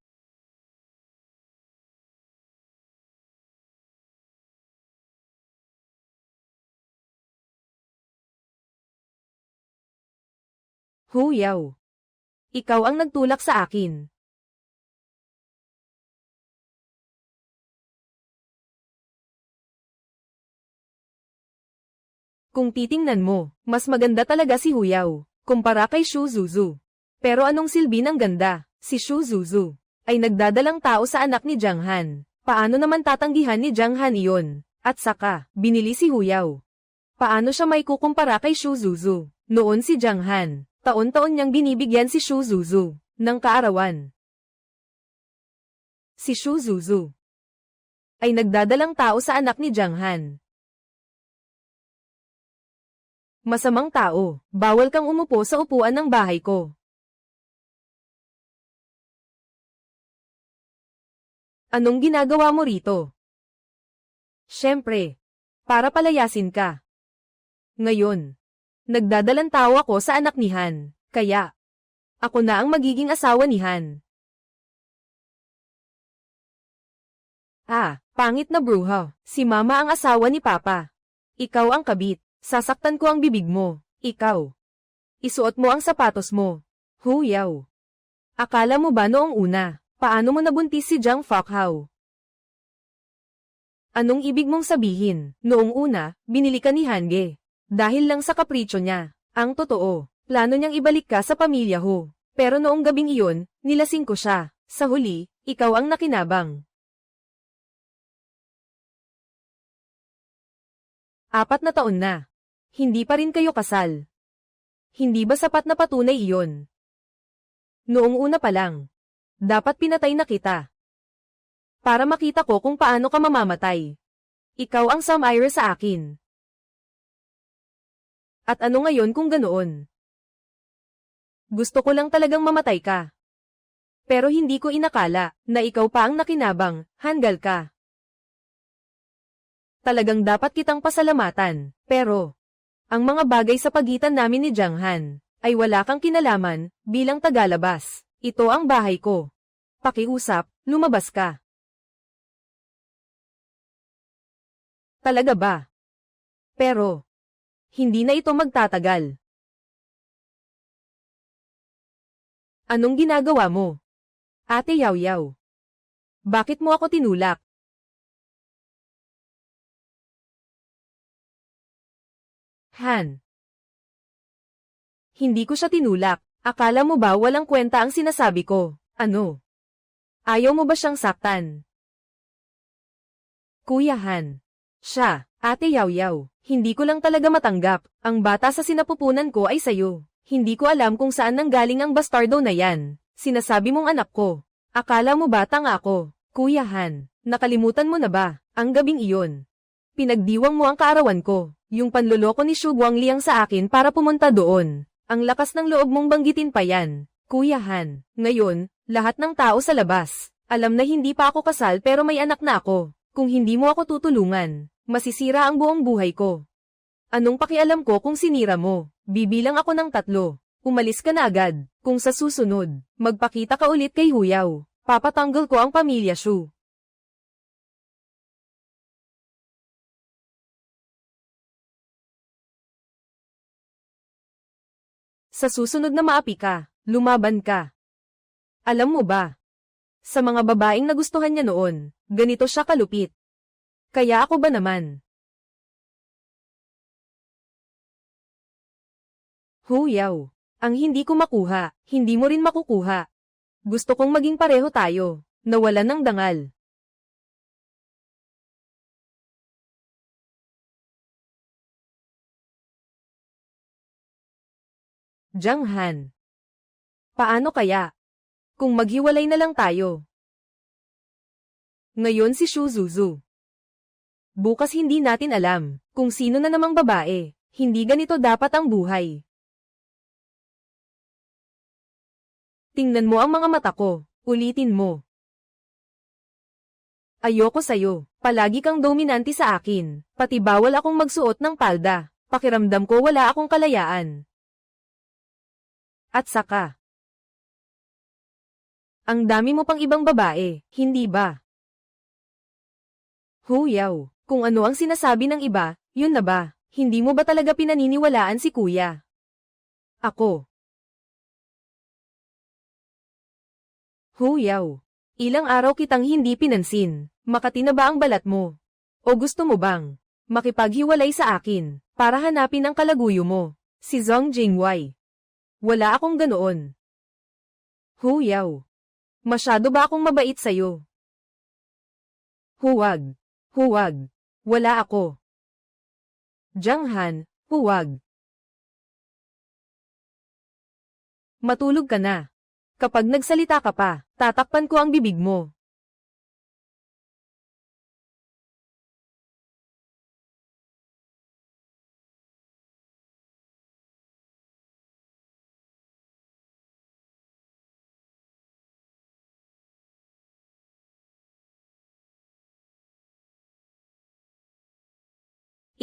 Huyaw. Ikaw ang nagtulak sa akin. Kung titingnan mo, mas maganda talaga si Huyaw, kumpara kay Shu Zuzu. Pero anong silbi ng ganda? Si Shu Zuzu ay nagdadalang tao sa anak ni Jiang Han. Paano naman tatanggihan ni Jiang Han iyon? At saka, binili si Huyaw. Paano siya may kukumpara kay Shu Zuzu? Noon si Jiang Han, taon-taon niyang binibigyan si Shu Zuzu ng kaarawan. Si Shu Zuzu ay nagdadalang tao sa anak ni Jiang Han. Masamang tao, bawal kang umupo sa upuan ng bahay ko. Anong ginagawa mo rito? Siyempre, para palayasin ka. Ngayon, nagdadalang tao ako sa anak ni Han, kaya ako na ang magiging asawa ni Han. Ah, pangit na bruha, si Mama ang asawa ni Papa. Ikaw ang kabit. Sasaktan ko ang bibig mo, ikaw. Isuot mo ang sapatos mo. Huyaw. Akala mo ba noong una, paano mo nabuntis si Jiang Fakhao? Anong ibig mong sabihin? Noong una, binili ka ni Hange. Dahil lang sa kapritsyo niya. Ang totoo, plano niyang ibalik ka sa pamilya ho. Pero noong gabing iyon, nilasing ko siya. Sa huli, ikaw ang nakinabang. 4 na taon na. Hindi pa rin kayo kasal. Hindi ba sapat na patunay iyon? Noong una pa lang, dapat pinatay na kita. Para makita ko kung paano ka mamamatay. Ikaw ang sumire sa akin. At ano ngayon kung ganoon? Gusto ko lang talagang mamatay ka. Pero hindi ko inakala na ikaw pa ang nakinabang, hanggal ka. Talagang dapat kitang pasalamatan, pero ang mga bagay sa pagitan namin ni Jiang Han ay wala kang kinalaman bilang tagalabas. Ito ang bahay ko. Pakiusap, lumabas ka. Talaga ba? Pero hindi na ito magtatagal. Anong ginagawa mo? Ate Yaw Yaw. Bakit mo ako tinulak? Han. Hindi ko siya tinulak. Akala mo ba walang kwenta ang sinasabi ko? Ano? Ayaw mo ba siyang saktan? Kuya Han. Siya, Ate Yaw Yaw. Hindi ko lang talaga matanggap. Ang bata sa sinapupunan ko ay sayo. Hindi ko alam kung saan nanggaling ang bastardo na yan. Sinasabi mong anak ko. Akala mo ba tanga ako? Kuya Han, nakalimutan mo na ba? Ang gabing iyon. Pinagdiwang mo ang kaarawan ko. Yung panloloko ni Shu Guangliang sa akin para pumunta doon. Ang lakas ng loob mong banggitin pa yan. Kuya Han, ngayon, lahat ng tao sa labas. Alam na hindi pa ako kasal pero may anak na ako. Kung hindi mo ako tutulungan, masisira ang buong buhay ko. Anong pakialam ko kung sinira mo? Bibilang ako ng 3. Umalis ka na agad. Kung sa susunod, magpakita ka ulit kay Huyaw, papatanggol ko ang pamilya Shu. Sa susunod na maapi ka, lumaban ka. Alam mo ba? Sa mga babaeng nagustuhan niya noon, ganito siya kalupit. Kaya ako ba naman? Huyaw, ang hindi ko makuha, hindi mo rin makukuha. Gusto kong maging pareho tayo, nawalan ng dangal. Jiang Han. Paano kaya? Kung maghiwalay na lang tayo. Ngayon si Shu Zuzu. Bukas hindi natin alam kung sino na namang babae. Hindi ganito dapat ang buhay. Tingnan mo ang mga mata ko. Ulitin mo. Ayoko sayo. Palagi kang dominante sa akin. Pati bawal akong magsuot ng palda. Pakiramdam ko wala akong kalayaan. At saka, ang dami mo pang ibang babae, hindi ba? Huyaw, kung ano ang sinasabi ng iba, yun na ba? Hindi mo ba talaga pinaniniwalaan si kuya? Ako. Huyaw. Ilang araw kitang hindi pinansin. Makati na ba ang balat mo? O gusto mo bang makipaghiwalay sa akin para hanapin ang kalaguyo mo? Si Zhong Jingwei. Wala akong ganoon. Huyaw. Masyado ba akong mabait sa'yo? Huwag. Huwag. Wala ako. Jiang Han, huwag. Matulog ka na. Kapag nagsalita ka pa, tatakpan ko ang bibig mo.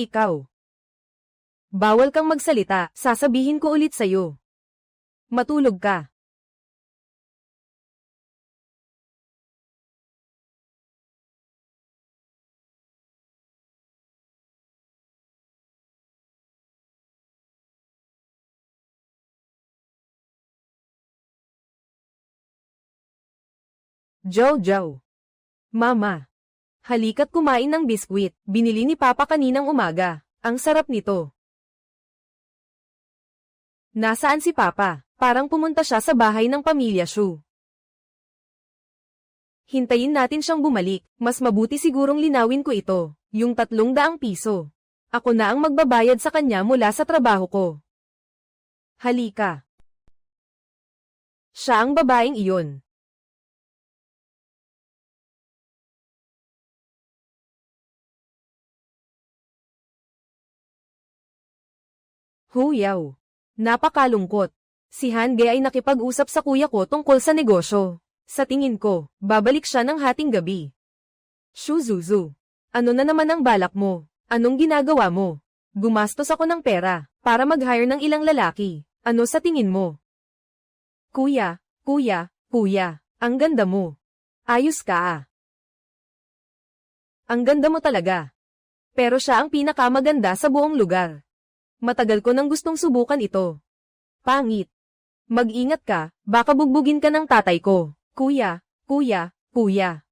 Ikaw. Bawal kang magsalita, sasabihin ko ulit sa'yo. Matulog ka. Jojo. Mama. Halika't kumain ng biskwit, binili ni Papa kaninang umaga. Ang sarap nito. Nasaan si Papa? Parang pumunta siya sa bahay ng pamilya Shu. Hintayin natin siyang bumalik, mas mabuti sigurong linawin ko ito, yung 300 piso. Ako na ang magbabayad sa kanya mula sa trabaho ko. Halika. Siya ang babaeng iyon. Huyaw. Napakalungkot. Si Hange ay nakipag-usap sa kuya ko tungkol sa negosyo. Sa tingin ko, babalik siya ng hating gabi. Shuzuzu. Ano na naman ang balak mo? Anong ginagawa mo? Gumastos ako ng pera para mag-hire ng ilang lalaki. Ano sa tingin mo? Kuya, kuya, ang ganda mo. Ayos ka ah. Ang ganda mo talaga. Pero siya ang pinakamaganda sa buong lugar. Matagal ko nang gustong subukan ito. Pangit. Mag-ingat ka, baka bugbugin ka ng tatay ko. Kuya,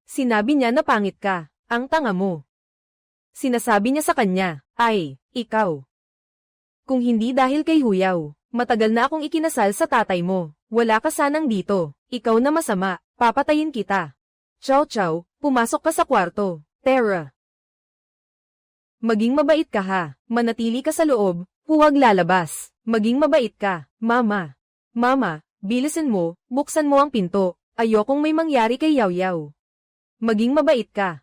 sinabi niya na pangit ka, ang tanga mo. Sinasabi niya sa kanya, ay, ikaw. Kung hindi dahil kay Huyaw, matagal na akong ikinasal sa tatay mo. Wala ka sanang dito, ikaw na masama, papatayin kita. Chow Chow, pumasok ka sa kwarto. Tara. Maging mabait ka ha, manatili ka sa loob, huwag lalabas. Maging mabait ka, mama. Mama, bilisan mo, buksan mo ang pinto. Ayokong may mangyari kay Yaw Yaw. Maging mabait ka.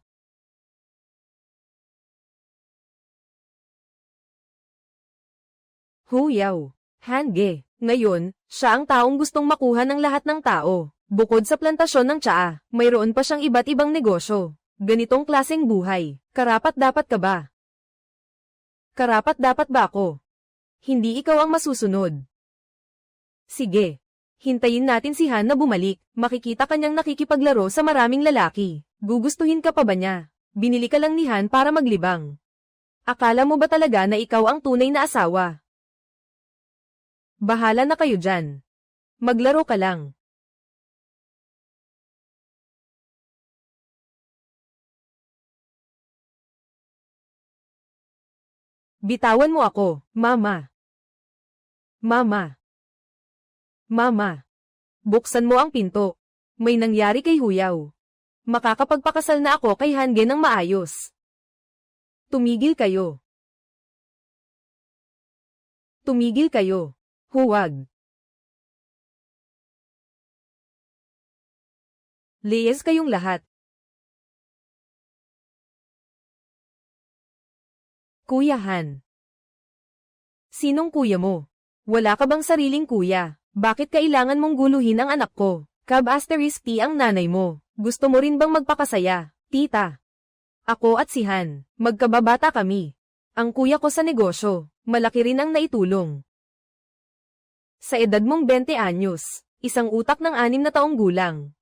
Huyaw. Hange. Ngayon, siya ang taong gustong makuha ng lahat ng tao. Bukod sa plantasyon ng tsaa, mayroon pa siyang iba't ibang negosyo. Ganitong klaseng buhay, karapat-dapat ka ba? Karapat-dapat ba ako? Hindi ikaw ang masusunod. Sige. Hintayin natin si Han na bumalik, makikita kanyang nakikipaglaro sa maraming lalaki. Gugustuhin ka pa ba niya? Binili ka lang ni Han para maglibang. Akala mo ba talaga na ikaw ang tunay na asawa? Bahala na kayo dyan. Maglaro ka lang. Bitawan mo ako, mama. Mama. Mama. Buksan mo ang pinto. May nangyari kay Huyaw. Makakapagpakasal na ako kay Hange ng maayos. Tumigil kayo. Tumigil kayo. Huwag. Liyes kayong lahat. Kuya Han. Sinong kuya mo? Wala ka bang sariling kuya? Bakit kailangan mong guluhin ang anak ko? T ang nanay mo. Gusto mo rin bang magpakasaya, tita? Ako at si Han, magkababata kami. Ang kuya ko sa negosyo, malaki rin ang naitulong. Sa edad mong 20 anyos, isang utak ng 6 na taong gulang.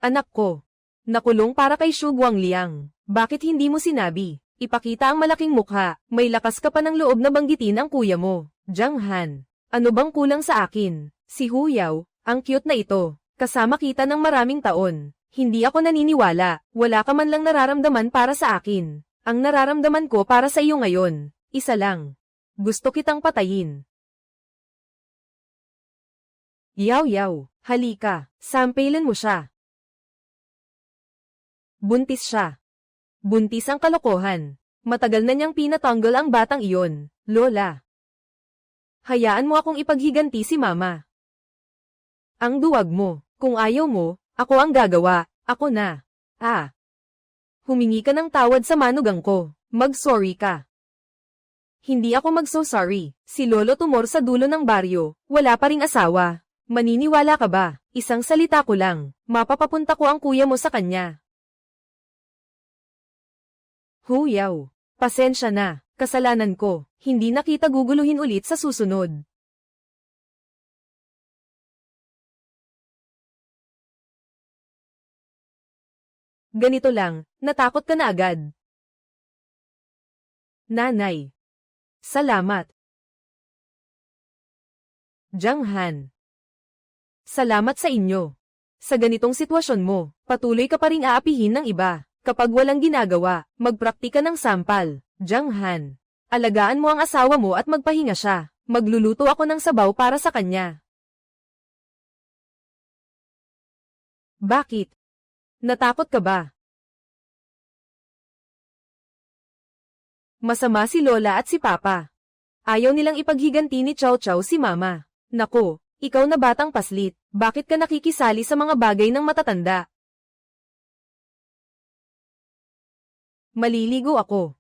Anak ko, nakulong para kay Shu Guangliang. Bakit hindi mo sinabi? Ipakita ang malaking mukha, may lakas ka pa ng loob na banggitin ang kuya mo. Jiang Han, ano bang kulang sa akin? Si Huyaw, ang cute na ito. Kasama kita ng maraming taon. Hindi ako naniniwala, wala ka man lang nararamdaman para sa akin. Ang nararamdaman ko para sa iyo ngayon, isa lang. Gusto kitang patayin. Yaw, halika, sampailan mo siya. Buntis siya. Buntis ang kalokohan. Matagal na niyang pinatanggal ang batang iyon, Lola. Hayaan mo akong ipaghiganti si Mama. Ang duwag mo, kung ayaw mo, ako ang gagawa, ako na. Humingi ka ng tawad sa manugang ko, mag-sorry ka. Hindi ako mag-so-sorry, si Lolo Tumor sa dulo ng baryo, wala pa ring asawa. Maniniwala ka ba? Isang salita ko lang, mapapapunta ko ang kuya mo sa kanya. Huyaw, pasensya na, kasalanan ko, hindi na kita guguluhin ulit sa susunod. Ganito lang, natakot ka na agad. Nanay. Salamat. Jiang Han. Salamat sa inyo. Sa ganitong sitwasyon mo, patuloy ka pa ring aapihin ng iba. Kapag walang ginagawa, magpraktika ng sampal. Jiang Han. Alagaan mo ang asawa mo at magpahinga siya. Magluluto ako ng sabaw para sa kanya. Bakit? Natakot ka ba? Masama si Lola at si Papa. Ayaw nilang ipaghiganti ni Chow Chow si Mama. Nako, ikaw na batang paslit, bakit ka nakikisali sa mga bagay ng matatanda? Maliligo ako.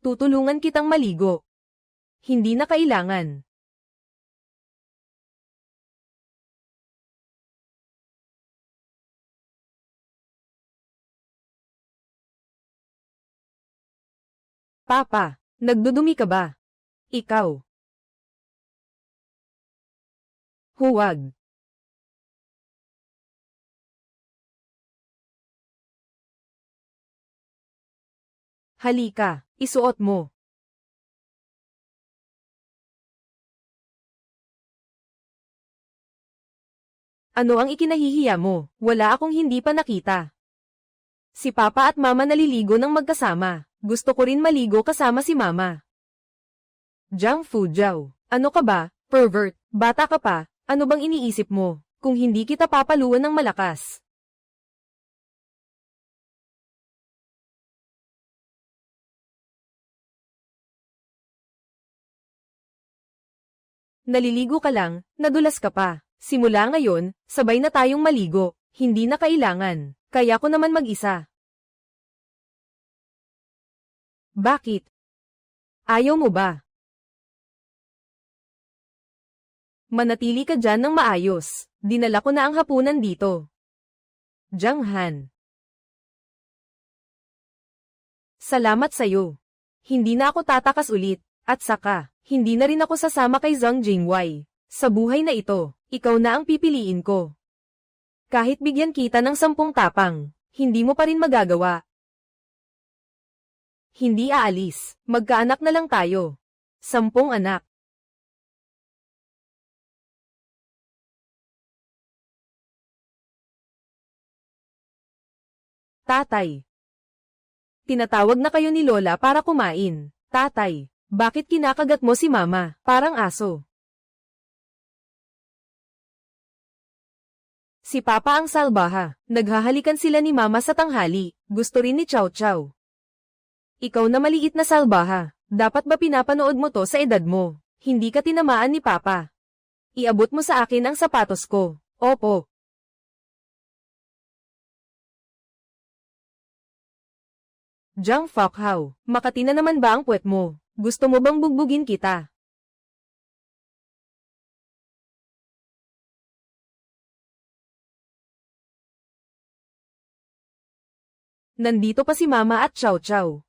Tutulungan kitang maligo. Hindi na kailangan. Papa, nagdudumi ka ba? Ikaw. Huwag. Halika, isuot mo. Ano ang ikinahihiya mo? Wala akong hindi pa nakita. Si Papa at Mama naliligo ng magkasama. Gusto ko rin maligo kasama si Mama. Jiang Fujiao, ano ka ba, pervert, bata ka pa, ano bang iniisip mo, kung hindi kita papaluan ng malakas? Naliligo ka lang, nadulas ka pa. Simula ngayon, sabay na tayong maligo, hindi na kailangan, kaya ko naman mag-isa. Bakit? Ayaw mo ba? Manatili ka dyan ng maayos, dinala ko na ang hapunan dito. Jiang Han. Salamat sa'yo. Hindi na ako tatakas ulit, at saka, hindi na rin ako sasama kay Zhang Jingwei. Sa buhay na ito, ikaw na ang pipiliin ko. Kahit bigyan kita ng 10 tapang, hindi mo pa rin magagawa. Hindi aalis, magkaanak na lang tayo. 10 anak. Tatay. Tinatawag na kayo ni Lola para kumain. Tatay, bakit kinakagat mo si Mama, parang aso? Si Papa ang salbaha, naghahalikan sila ni Mama sa tanghali, gusto rin ni Chow Chow. Ikaw na maliit na salbaha, dapat ba pinapanood mo to sa edad mo? Hindi ka tinamaan ni Papa. Iabot mo sa akin ang sapatos ko. Opo. Jiang Fukhao, makati na naman ba ang puwet mo? Gusto mo bang bugbugin kita? Nandito pa si Mama at Chow Chow.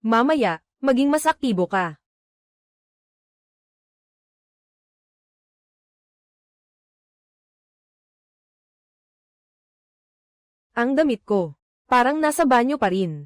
Mamaya, maging mas aktibo ka. Ang damit ko, parang nasa banyo pa rin.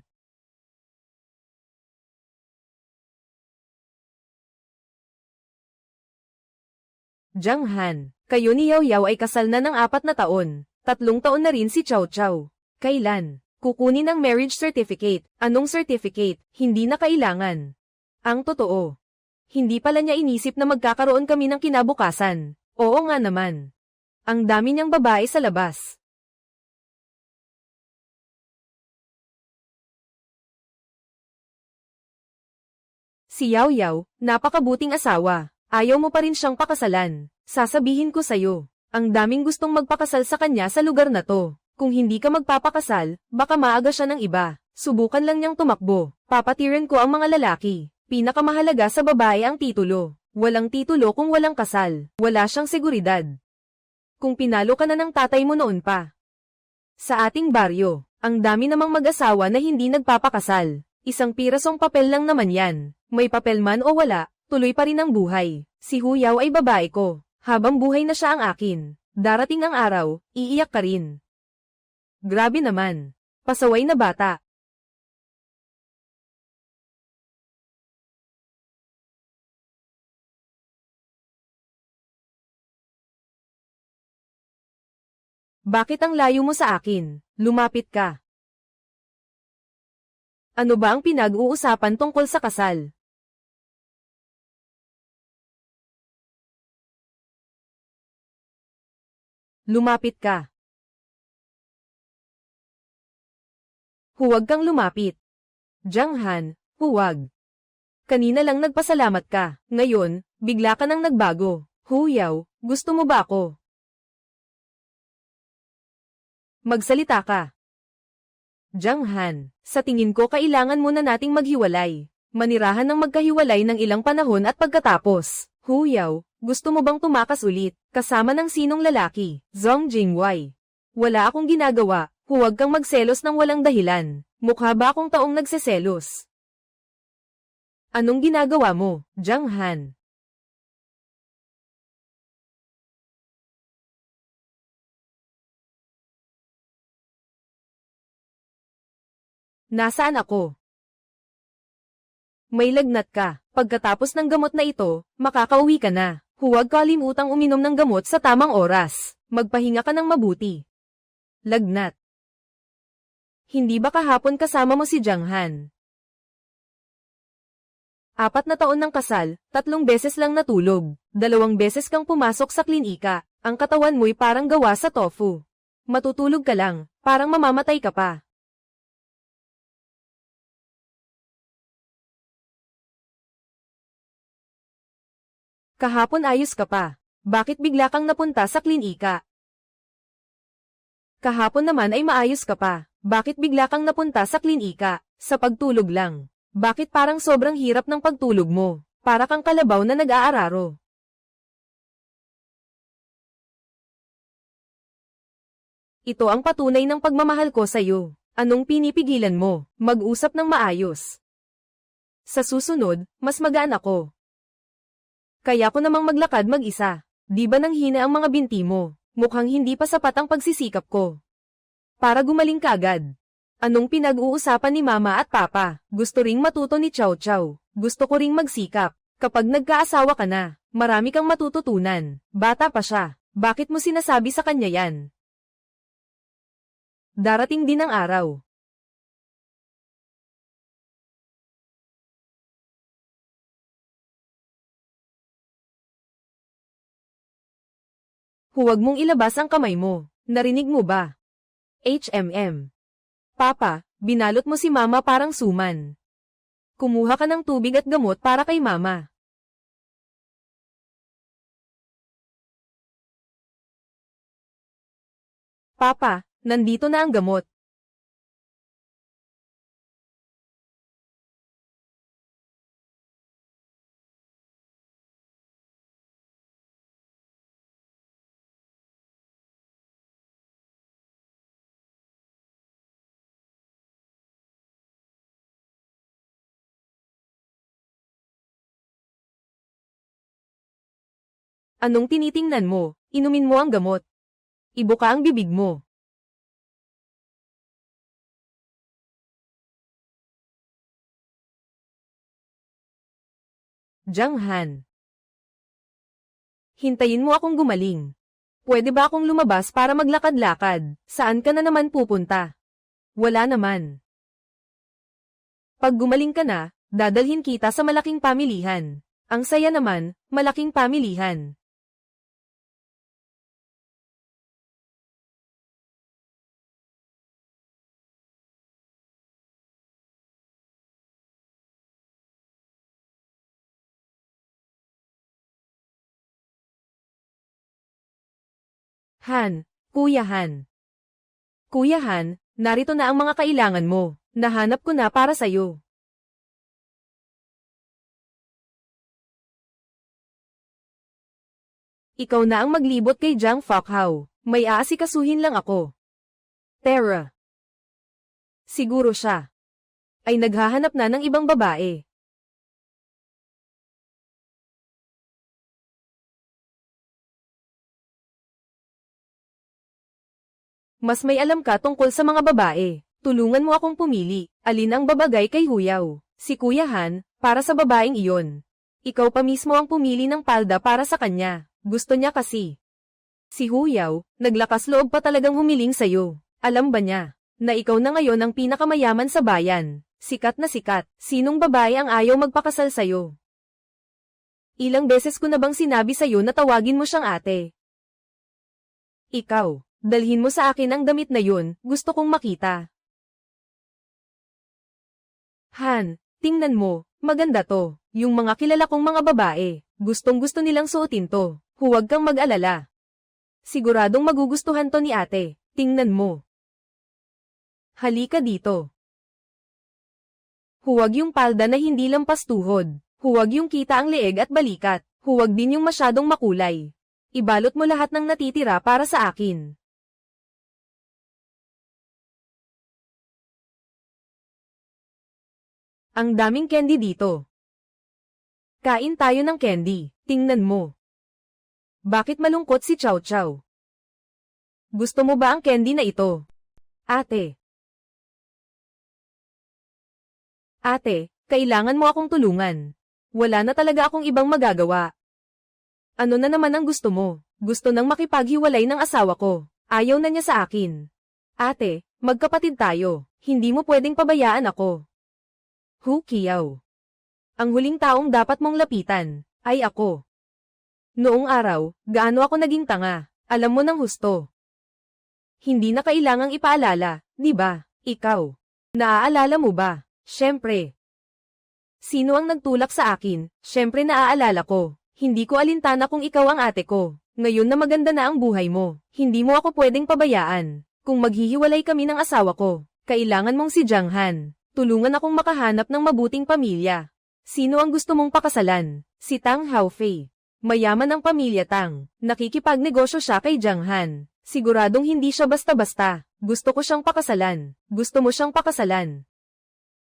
Jiang Han, kayo ni Yao Yao ay kasal na ng 4 na taon. 3 taon na rin si Chow Chow. Kailan? Kukunin ang marriage certificate. Anong certificate? Hindi na kailangan. Ang totoo. Hindi pala niya inisip na magkakaroon kami ng kinabukasan. Oo nga naman. Ang dami niyang babae sa labas. Si Yao Yao, napakabuting asawa. Ayaw mo pa rin siyang pakasalan. Sasabihin ko sa'yo, ang daming gustong magpakasal sa kanya sa lugar na to. Kung hindi ka magpapakasal, baka maaga siya ng iba. Subukan lang niyang tumakbo. Papatirin ko ang mga lalaki. Pinakamahalaga sa babae ang titulo. Walang titulo kung walang kasal. Wala siyang seguridad. Kung pinalo ka na ng tatay mo noon pa. Sa ating baryo, ang dami namang mag-asawa na hindi nagpapakasal. Isang pirasong papel lang naman yan. May papel man o wala, tuloy pa rin ang buhay. Si Hu Yao ay babae ko. Habang buhay na siya ang akin. Darating ang araw, iiyak ka rin. Grabe naman. Pasaway na bata. Bakit ang layo mo sa akin? Lumapit ka. Ano ba ang pinag-uusapan tungkol sa kasal? Lumapit ka. Huwag kang lumapit. Jiang Han, huwag. Kanina lang nagpasalamat ka. Ngayon, bigla ka nang nagbago. Hu Yao, gusto mo ba ako? Magsalita ka. Jiang Han, sa tingin ko kailangan muna nating maghiwalay. Manirahan ng magkahiwalay ng ilang panahon at pagkatapos. Hu Yao, gusto mo bang tumakas ulit, kasama ng sinong lalaki? Zhong Jingwei. Wala akong ginagawa, huwag kang magselos ng walang dahilan. Mukha ba akong taong nagseselos? Anong ginagawa mo, Jiang Han? Nasaan ako? May lagnat ka. Pagkatapos ng gamot na ito, makakauwi ka na. Huwag kalimutang uminom ng gamot sa tamang oras. Magpahinga ka ng mabuti. Lagnat. Hindi ba kahapon kasama mo si Jiang Han? 4 na taon ng kasal, 3 beses lang natulog. 2 beses kang pumasok sa klinika. Ang katawan mo'y parang gawa sa tofu. Matutulog ka lang, parang mamamatay ka pa. Kahapon ayos ka pa. Bakit bigla kang napunta sa klinika? Kahapon naman ay maayos ka pa. Bakit bigla kang napunta sa klinika? Sa pagtulog lang. Bakit parang sobrang hirap ng pagtulog mo? Para kang kalabaw na nag-aararo. Ito ang patunay ng pagmamahal ko sa'yo. Anong pinipigilan mo? Mag-usap ng maayos. Sa susunod, mas magaan ako. Kaya ko namang maglakad mag-isa. Di ba nanghina ang mga binti mo? Mukhang hindi pa sapat ang pagsisikap ko. Para gumaling ka agad. Anong pinag-uusapan ni Mama at Papa? Gusto ring matuto ni Chow Chow. Gusto ko ring magsikap. Kapag nagkaasawa ka na, marami kang matututunan. Bata pa siya. Bakit mo sinasabi sa kanya yan? Darating din ang araw. Huwag mong ilabas ang kamay mo. Narinig mo ba? HMM. Papa, binalot mo si Mama parang suman. Kumuha ka ng tubig at gamot para kay Mama. Papa, nandito na ang gamot. Anong tinitingnan mo? Inumin mo ang gamot. Ibuka ang bibig mo. Jiang Han. Hintayin mo akong gumaling. Pwede ba akong lumabas para maglakad-lakad? Saan ka na naman pupunta? Wala naman. Pag gumaling ka na, dadalhin kita sa malaking pamilihan. Ang saya naman, malaking pamilihan. Han, Kuya Han. Kuya Han, narito na ang mga kailangan mo. Nahanap ko na para sa'yo. Ikaw na ang maglibot kay Jiang Fakhao. May aasikasuhin lang ako. Tara. Siguro siya ay naghahanap na ng ibang babae. Mas may alam ka tungkol sa mga babae. Tulungan mo akong pumili. Alin ang babagay kay Huyaw? Si Kuya Han, para sa babaeng iyon. Ikaw pa mismo ang pumili ng palda para sa kanya. Gusto niya kasi. Si Huyaw, naglakas loob pa talagang humiling sa'yo. Alam ba niya na ikaw na ngayon ang pinakamayaman sa bayan? Sikat na sikat. Sinong babae ang ayaw magpakasal sa'yo? Ilang beses ko na bang sinabi sa'yo na tawagin mo siyang ate? Ikaw, dalhin mo sa akin ang damit na yun, gusto kong makita. Han, tingnan mo, maganda to. Yung mga kilala kong mga babae, gustong-gusto nilang suotin to. Huwag kang mag-alala. Siguradong magugustuhan to ni ate. Tingnan mo. Halika dito. Huwag yung palda na hindi lampas tuhod. Huwag yung kita ang leeg at balikat. Huwag din yung masyadong makulay. Ibalot mo lahat ng natitira para sa akin. Ang daming candy dito. Kain tayo ng candy. Tingnan mo. Bakit malungkot si Chow Chow? Gusto mo ba ang candy na ito? Ate. Ate, kailangan mo akong tulungan. Wala na talaga akong ibang magagawa. Ano na naman ang gusto mo? Gusto nang makipaghiwalay ng asawa ko. Ayaw na niya sa akin. Ate, magkapatid tayo. Hindi mo pwedeng pabayaan ako. Hu Kiao. Ang huling taong dapat mong lapitan ay ako. Noong araw, gaano ako naging tanga. Alam mo ng husto. Hindi na kailangang ipaalala, di ba? Ikaw. Naaalala mo ba? Siyempre. Sino ang nagtulak sa akin? Siyempre naaalala ko. Hindi ko alintana kung ikaw ang ate ko. Ngayon na maganda na ang buhay mo, hindi mo ako pwedeng pabayaan. Kung maghihiwalay kami ng asawa ko, kailangan mong si Jiang Han. Tulungan akong makahanap ng mabuting pamilya. Sino ang gusto mong pakasalan? Si Tang Haofei. Mayaman ang pamilya Tang. Nakikipagnegosyo siya kay Jiang Han. Siguradong hindi siya basta-basta. Gusto ko siyang pakasalan. Gusto mo siyang pakasalan.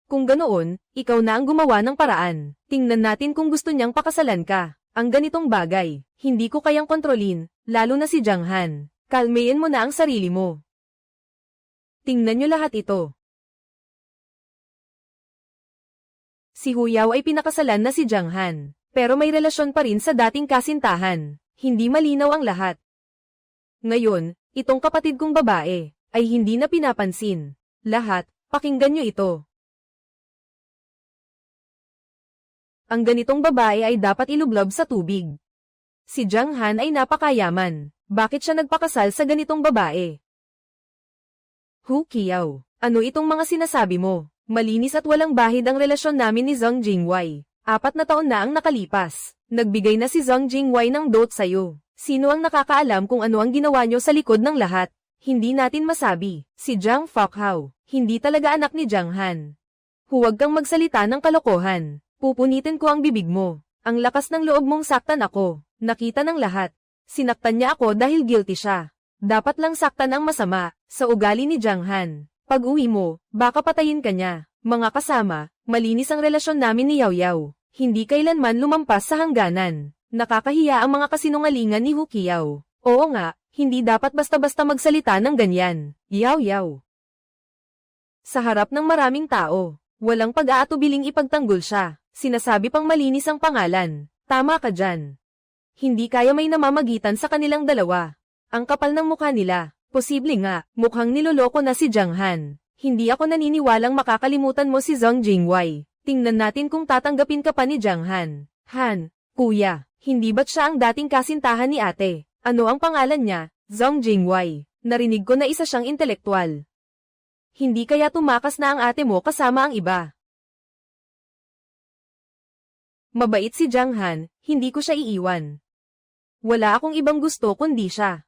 Kung ganoon, ikaw na ang gumawa ng paraan. Tingnan natin kung gusto niyang pakasalan ka. Ang ganitong bagay, hindi ko kayang kontrolin, lalo na si Jiang Han. Kalmayin mo na ang sarili mo. Tingnan niyo lahat ito. Si Huyaw ay pinakasalan na si Jiang Han. Pero may relasyon pa rin sa dating kasintahan. Hindi malinaw ang lahat. Ngayon, itong kapatid kong babae, ay hindi na pinapansin. Lahat, pakinggan niyo ito. Ang ganitong babae ay dapat ilublob sa tubig. Si Jiang Han ay napakayaman. Bakit siya nagpakasal sa ganitong babae? Hu Kiao, ano itong mga sinasabi mo? Malinis at walang bahid ang relasyon namin ni Zhang Jingwei. 4 na taon na ang nakalipas. Nagbigay na si Zhang Jingwei ng dot sa'yo. Sino ang nakakaalam kung ano ang ginawa nyo sa likod ng lahat? Hindi natin masabi. Si Jiang Fakhao, hindi talaga anak ni Jiang Han. Huwag kang magsalita ng kalokohan. Pupunitin ko ang bibig mo. Ang lakas ng loob mong saktan ako. Nakita ng lahat. Sinaktan niya ako dahil guilty siya. Dapat lang saktan ang masama sa ugali ni Jiang Han. Pag uwi mo, baka patayin ka niya. Mga kasama, malinis ang relasyon namin ni Yao Yao. Hindi kailanman lumampas sa hangganan. Nakakahiya ang mga kasinungalingan ni Hu Kiao. Oo nga, hindi dapat basta-basta magsalita ng ganyan. Yao Yao. Sa harap ng maraming tao, walang pag-aatubiling ipagtanggol siya. Sinasabi pang malinis ang pangalan. Tama ka dyan. Hindi kaya may namamagitan sa kanilang dalawa. Ang kapal ng mukha nila. Posible nga, mukhang niloloko na si Jiang Han. Hindi ako naniniwalang makakalimutan mo si Zhang Jingwei. Tingnan natin kung tatanggapin ka pa ni Jiang Han. Han, kuya, hindi ba't siya ang dating kasintahan ni ate? Ano ang pangalan niya? Zhang Jingwei. Narinig ko na isa siyang intelektual. Hindi kaya tumakas na ang ate mo kasama ang iba? Mabait si Jiang Han, hindi ko siya iiwan. Wala akong ibang gusto kundi siya.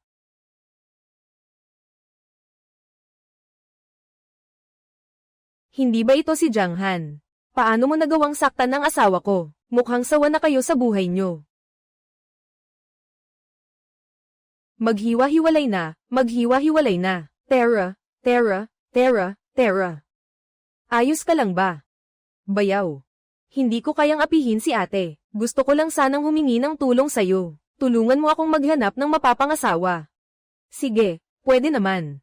Hindi ba ito si Jiang Han? Paano mo nagawang saktan ng asawa ko? Mukhang sawa na kayo sa buhay niyo. Maghiwa-hiwalay na, maghiwa-hiwalay na. Tara, Tara, Tara, Tara. Ayos ka lang ba? Bayaw. Hindi ko kayang apihin si ate. Gusto ko lang sanang humingi ng tulong sayo. Tulungan mo akong maghanap ng mapapangasawa. Sige, pwede naman.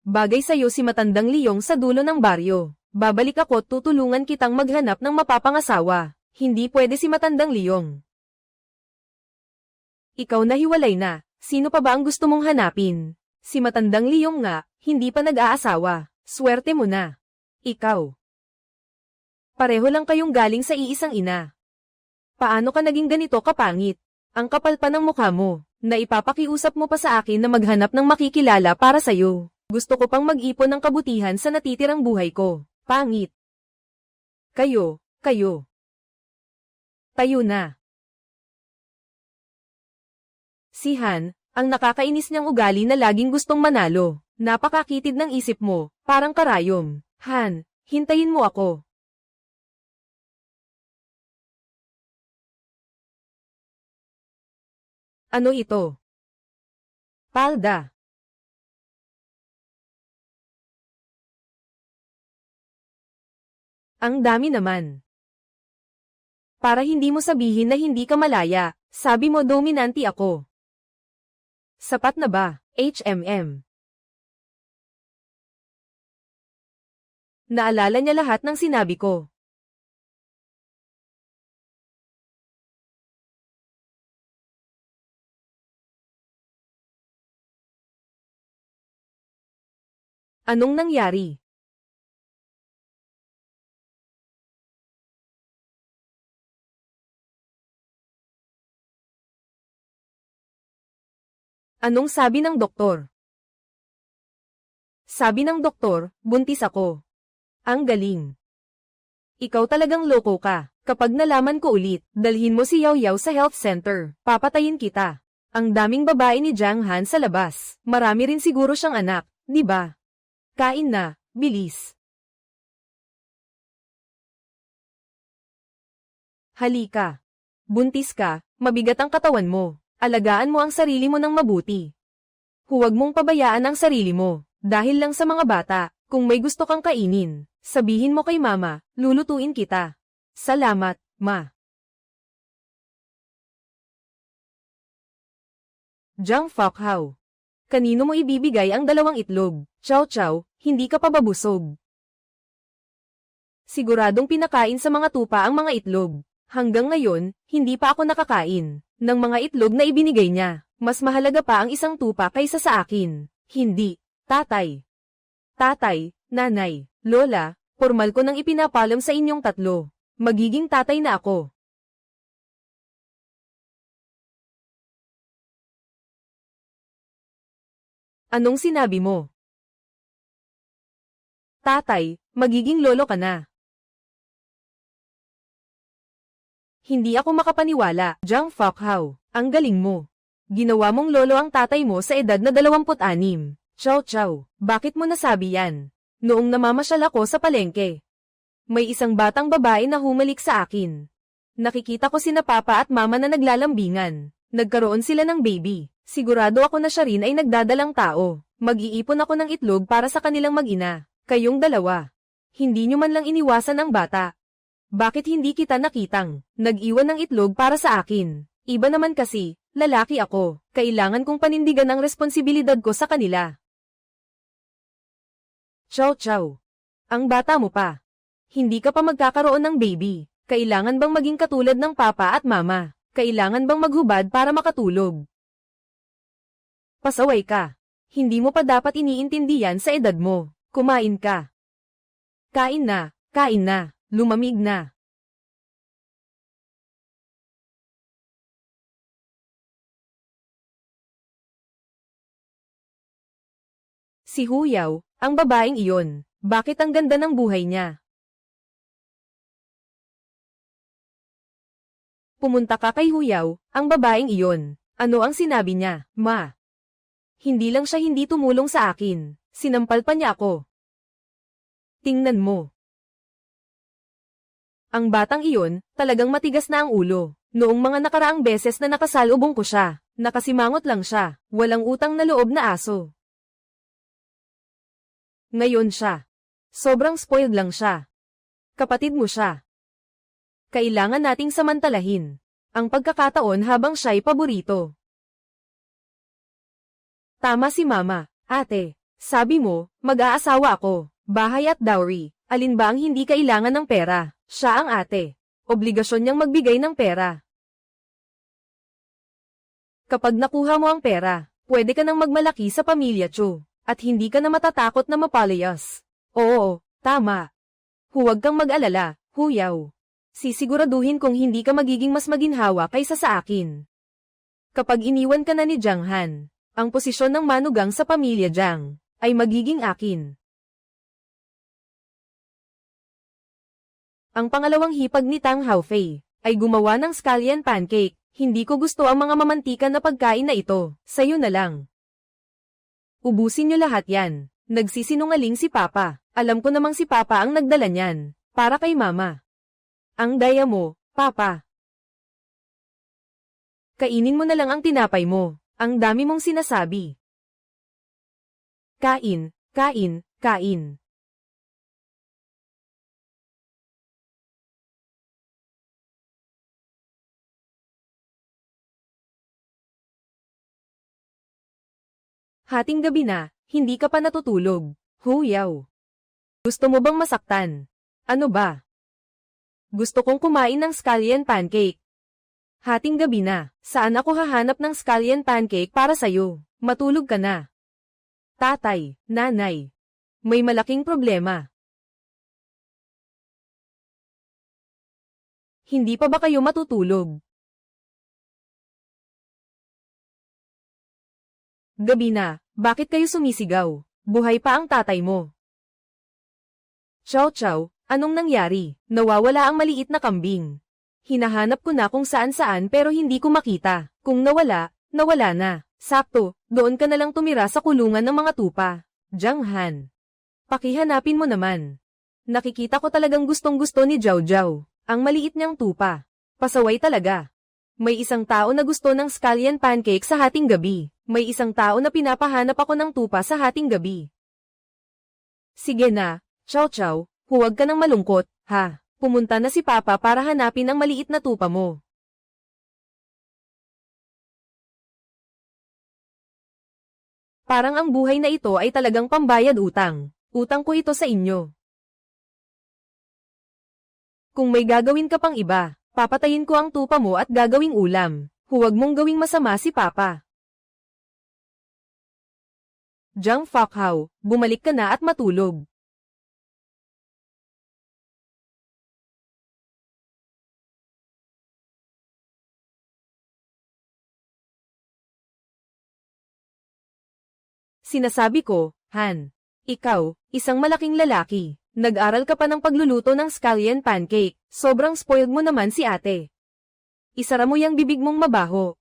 Bagay sayo si matandang Liyong sa dulo ng baryo. Babalik ako at tutulungan kitang maghanap ng mapapangasawa. Hindi pwede si matandang Liyong. Ikaw na hiwalay na, sino pa ba ang gusto mong hanapin? Si matandang Liyong nga, hindi pa nag-aasawa. Swerte mo na. Ikaw. Pareho lang kayong galing sa iisang ina. Paano ka naging ganito kapangit? Ang kapal pa ng mukha mo, na ipapakiusap mo pa sa akin na maghanap ng makikilala para sa'yo. Gusto ko pang mag-ipon ng kabutihan sa natitirang buhay ko. Pangit. Kayo. Tayo na. Si Han, ang nakakainis niyang ugali na laging gustong manalo. Napakakitid ng isip mo, parang karayom. Han, hintayin mo ako. Ano ito? Palda. Ang dami naman. Para hindi mo sabihin na hindi ka malaya, sabi mo dominante ako. Sapat na ba, HMM? Naalala niya lahat ng sinabi ko. Anong nangyari? Anong sabi ng doktor? Sabi ng doktor, buntis ako. Ang galing. Ikaw talagang loko ka. Kapag nalaman ko ulit, dalhin mo si Yao Yao sa health center. Papatayin kita. Ang daming babae ni Jiang Han sa labas. Marami rin siguro siyang anak, di ba? Kain na, bilis. Halika. Buntis ka, mabigat ang katawan mo. Alagaan mo ang sarili mo ng mabuti. Huwag mong pabayaan ang sarili mo. Dahil lang sa mga bata, kung may gusto kang kainin, sabihin mo kay mama, lulutuin kita. Salamat, ma. Jiang Fokhao. Kanino mo ibibigay ang 2 itlog? Chow Chow, hindi ka pa babusog. Siguradong pinakain sa mga tupa ang mga itlog. Hanggang ngayon, hindi pa ako nakakain ng mga itlog na ibinigay niya. Mas mahalaga pa ang isang tupa kaysa sa akin. Hindi, tatay. Tatay, nanay, lola, formal ko nang ipinapalam sa inyong 3. Magiging tatay na ako. Anong sinabi mo? Tatay, magiging lolo ka na. Hindi ako makapaniwala, Jiang Fokhao, ang galing mo. Ginawa mong lolo ang tatay mo sa edad na 26. Chow Chow, bakit mo nasabi yan? Noong namamasyal ako sa palengke. May isang batang babae na humalik sa akin. Nakikita ko sina papa at mama na naglalambingan. Nagkaroon sila ng baby. Sigurado ako na siya rin ay nagdadalang tao. Mag-iipon ako ng itlog para sa kanilang mag-ina. Kayong dalawa. Hindi nyo man lang iniwasan ang bata. Bakit hindi kita nakitang nag-iwan ng itlog para sa akin? Iba naman kasi, lalaki ako. Kailangan kong panindigan ang responsibilidad ko sa kanila. Chow Chow. Ang bata mo pa. Hindi ka pa magkakaroon ng baby. Kailangan bang maging katulad ng papa at mama? Kailangan bang maghubad para makatulog? Pasaway ka. Hindi mo pa dapat iniintindi yan sa edad mo. Kumain ka. Kain na, lumamig na. Si Huyaw, ang babaeng iyon, bakit ang ganda ng buhay niya? Pumunta ka kay Huyaw, ang babaeng iyon. Ano ang sinabi niya, ma? Hindi lang siya hindi tumulong sa akin, sinampal pa niya ako. Tingnan mo. Ang batang iyon, talagang matigas na ang ulo. Noong mga nakaraang beses na nakasalubong ko siya, nakasimangot lang siya, walang utang na loob na aso. Ngayon siya. Sobrang spoiled lang siya. Kapatid mo siya. Kailangan nating samantalahin ang pagkakataon habang siya'y paborito. Tama si mama, ate. Sabi mo, mag-aasawa ako, bahay at dowry. Alin ba ang hindi kailangan ng pera? Siya ang ate. Obligasyon niyang magbigay ng pera. Kapag nakuha mo ang pera, pwede ka nang magmalaki sa pamilya Cho. At hindi ka na matatakot na mapalayas. Oo, tama. Huwag kang mag-alala, Huyaw. Sisiguraduhin kong hindi ka magiging mas maginhawa kaysa sa akin. Kapag iniwan ka na ni Jiang Han, ang posisyon ng manugang sa pamilya Jiang ay magiging akin. Ang pangalawang hipag ni Tang Haofei ay gumawa ng scallion pancake. Hindi ko gusto ang mga mamantika na pagkain na ito. Sa'yo na lang. Ubusin niyo lahat yan. Nagsisinungaling si Papa. Alam ko namang si Papa ang nagdala niyan. Para kay Mama. Ang daya mo, Papa. Kainin mo na lang ang tinapay mo. Ang dami mong sinasabi. Kain, kain, kain. Hating gabi na, hindi ka pa natutulog. Huyaw. Gusto mo bang masaktan? Ano ba? Gusto kong kumain ng scallion pancake. Hating gabi na, saan ako hahanap ng scallion pancake para sa'yo? Matulog ka na. Tatay, nanay. May malaking problema. Hindi pa ba kayo matutulog? Gabi na, bakit kayo sumisigaw? Buhay pa ang tatay mo. Chow Chow, anong nangyari? Nawawala ang maliit na kambing. Hinahanap ko na kung saan-saan pero hindi ko makita. Kung nawala, nawala na. Sakto, doon ka na lang tumira sa kulungan ng mga tupa. Jiang Han. Pakihanapin mo naman. Nakikita ko talagang gustong-gusto ni Jiao Jiao. Ang maliit niyang tupa. Pasaway talaga. May isang tao na gusto ng scallion pancake sa hating gabi. May isang tao na pinapahanap ako ng tupa sa hating gabi. Sige na, Chow Chow, huwag ka nang malungkot, ha? Pumunta na si Papa para hanapin ang maliit na tupa mo. Parang ang buhay na ito ay talagang pambayad utang. Utang ko ito sa inyo. Kung may gagawin ka pang iba, papatayin ko ang tupa mo at gagawing ulam. Huwag mong gawing masama si Papa. Jiang Fakhao, bumalik ka na at matulog. Sinasabi ko, Han. Ikaw, isang malaking lalaki. Nag-aral ka pa ng pagluluto ng scallion pancake. Sobrang spoiled mo naman si ate. Isara mo yung bibig mong mabaho.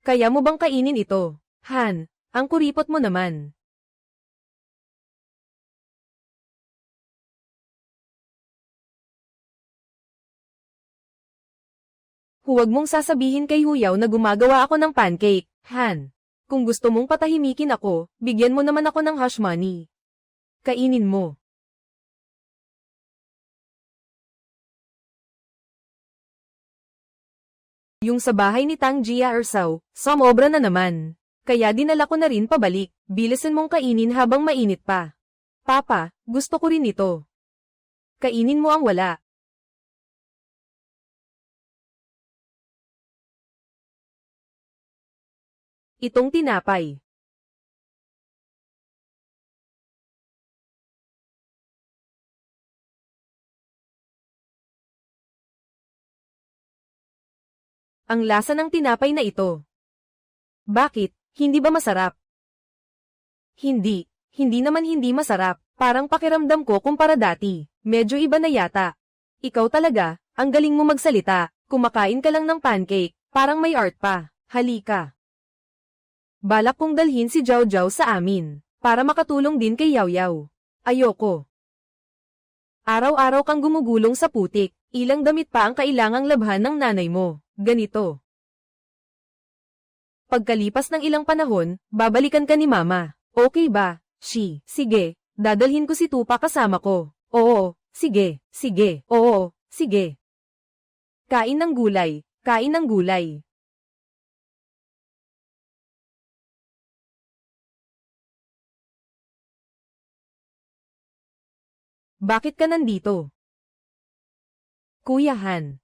Kaya mo bang kainin ito? Han, ang kuripot mo naman. Huwag mong sasabihin kay Huyaw na gumagawa ako ng pancake, Han. Kung gusto mong patahimikin ako, bigyan mo naman ako ng hush money. Kainin mo. Yung sa bahay ni Tang Jia Ersao, sumobra na naman. Kaya dinala ko na rin pabalik, bilisan mong kainin habang mainit pa. Papa, gusto ko rin ito. Kainin mo ang wala. Itong tinapay. Ang lasa ng tinapay na ito. Bakit, hindi ba masarap? Hindi, hindi naman hindi masarap, parang pakiramdam ko kumpara dati, medyo iba na yata. Ikaw talaga, ang galing mo magsalita, kumakain ka lang ng pancake, parang may art pa, halika. Balak kong dalhin si Jiao Jiao sa amin, para makatulong din kay Yao Yao. Ayoko. Araw-araw kang gumugulong sa putik, ilang damit pa ang kailangang labhan ng nanay mo, ganito. Pagkalipas ng ilang panahon, babalikan ka ni Mama. Okay ba, Shi? Sige, dadalhin ko si Tupa kasama ko. Oo, sige, sige, oo, sige. Kain ng gulay, kain ng gulay. Bakit ka nandito? Kuya Han.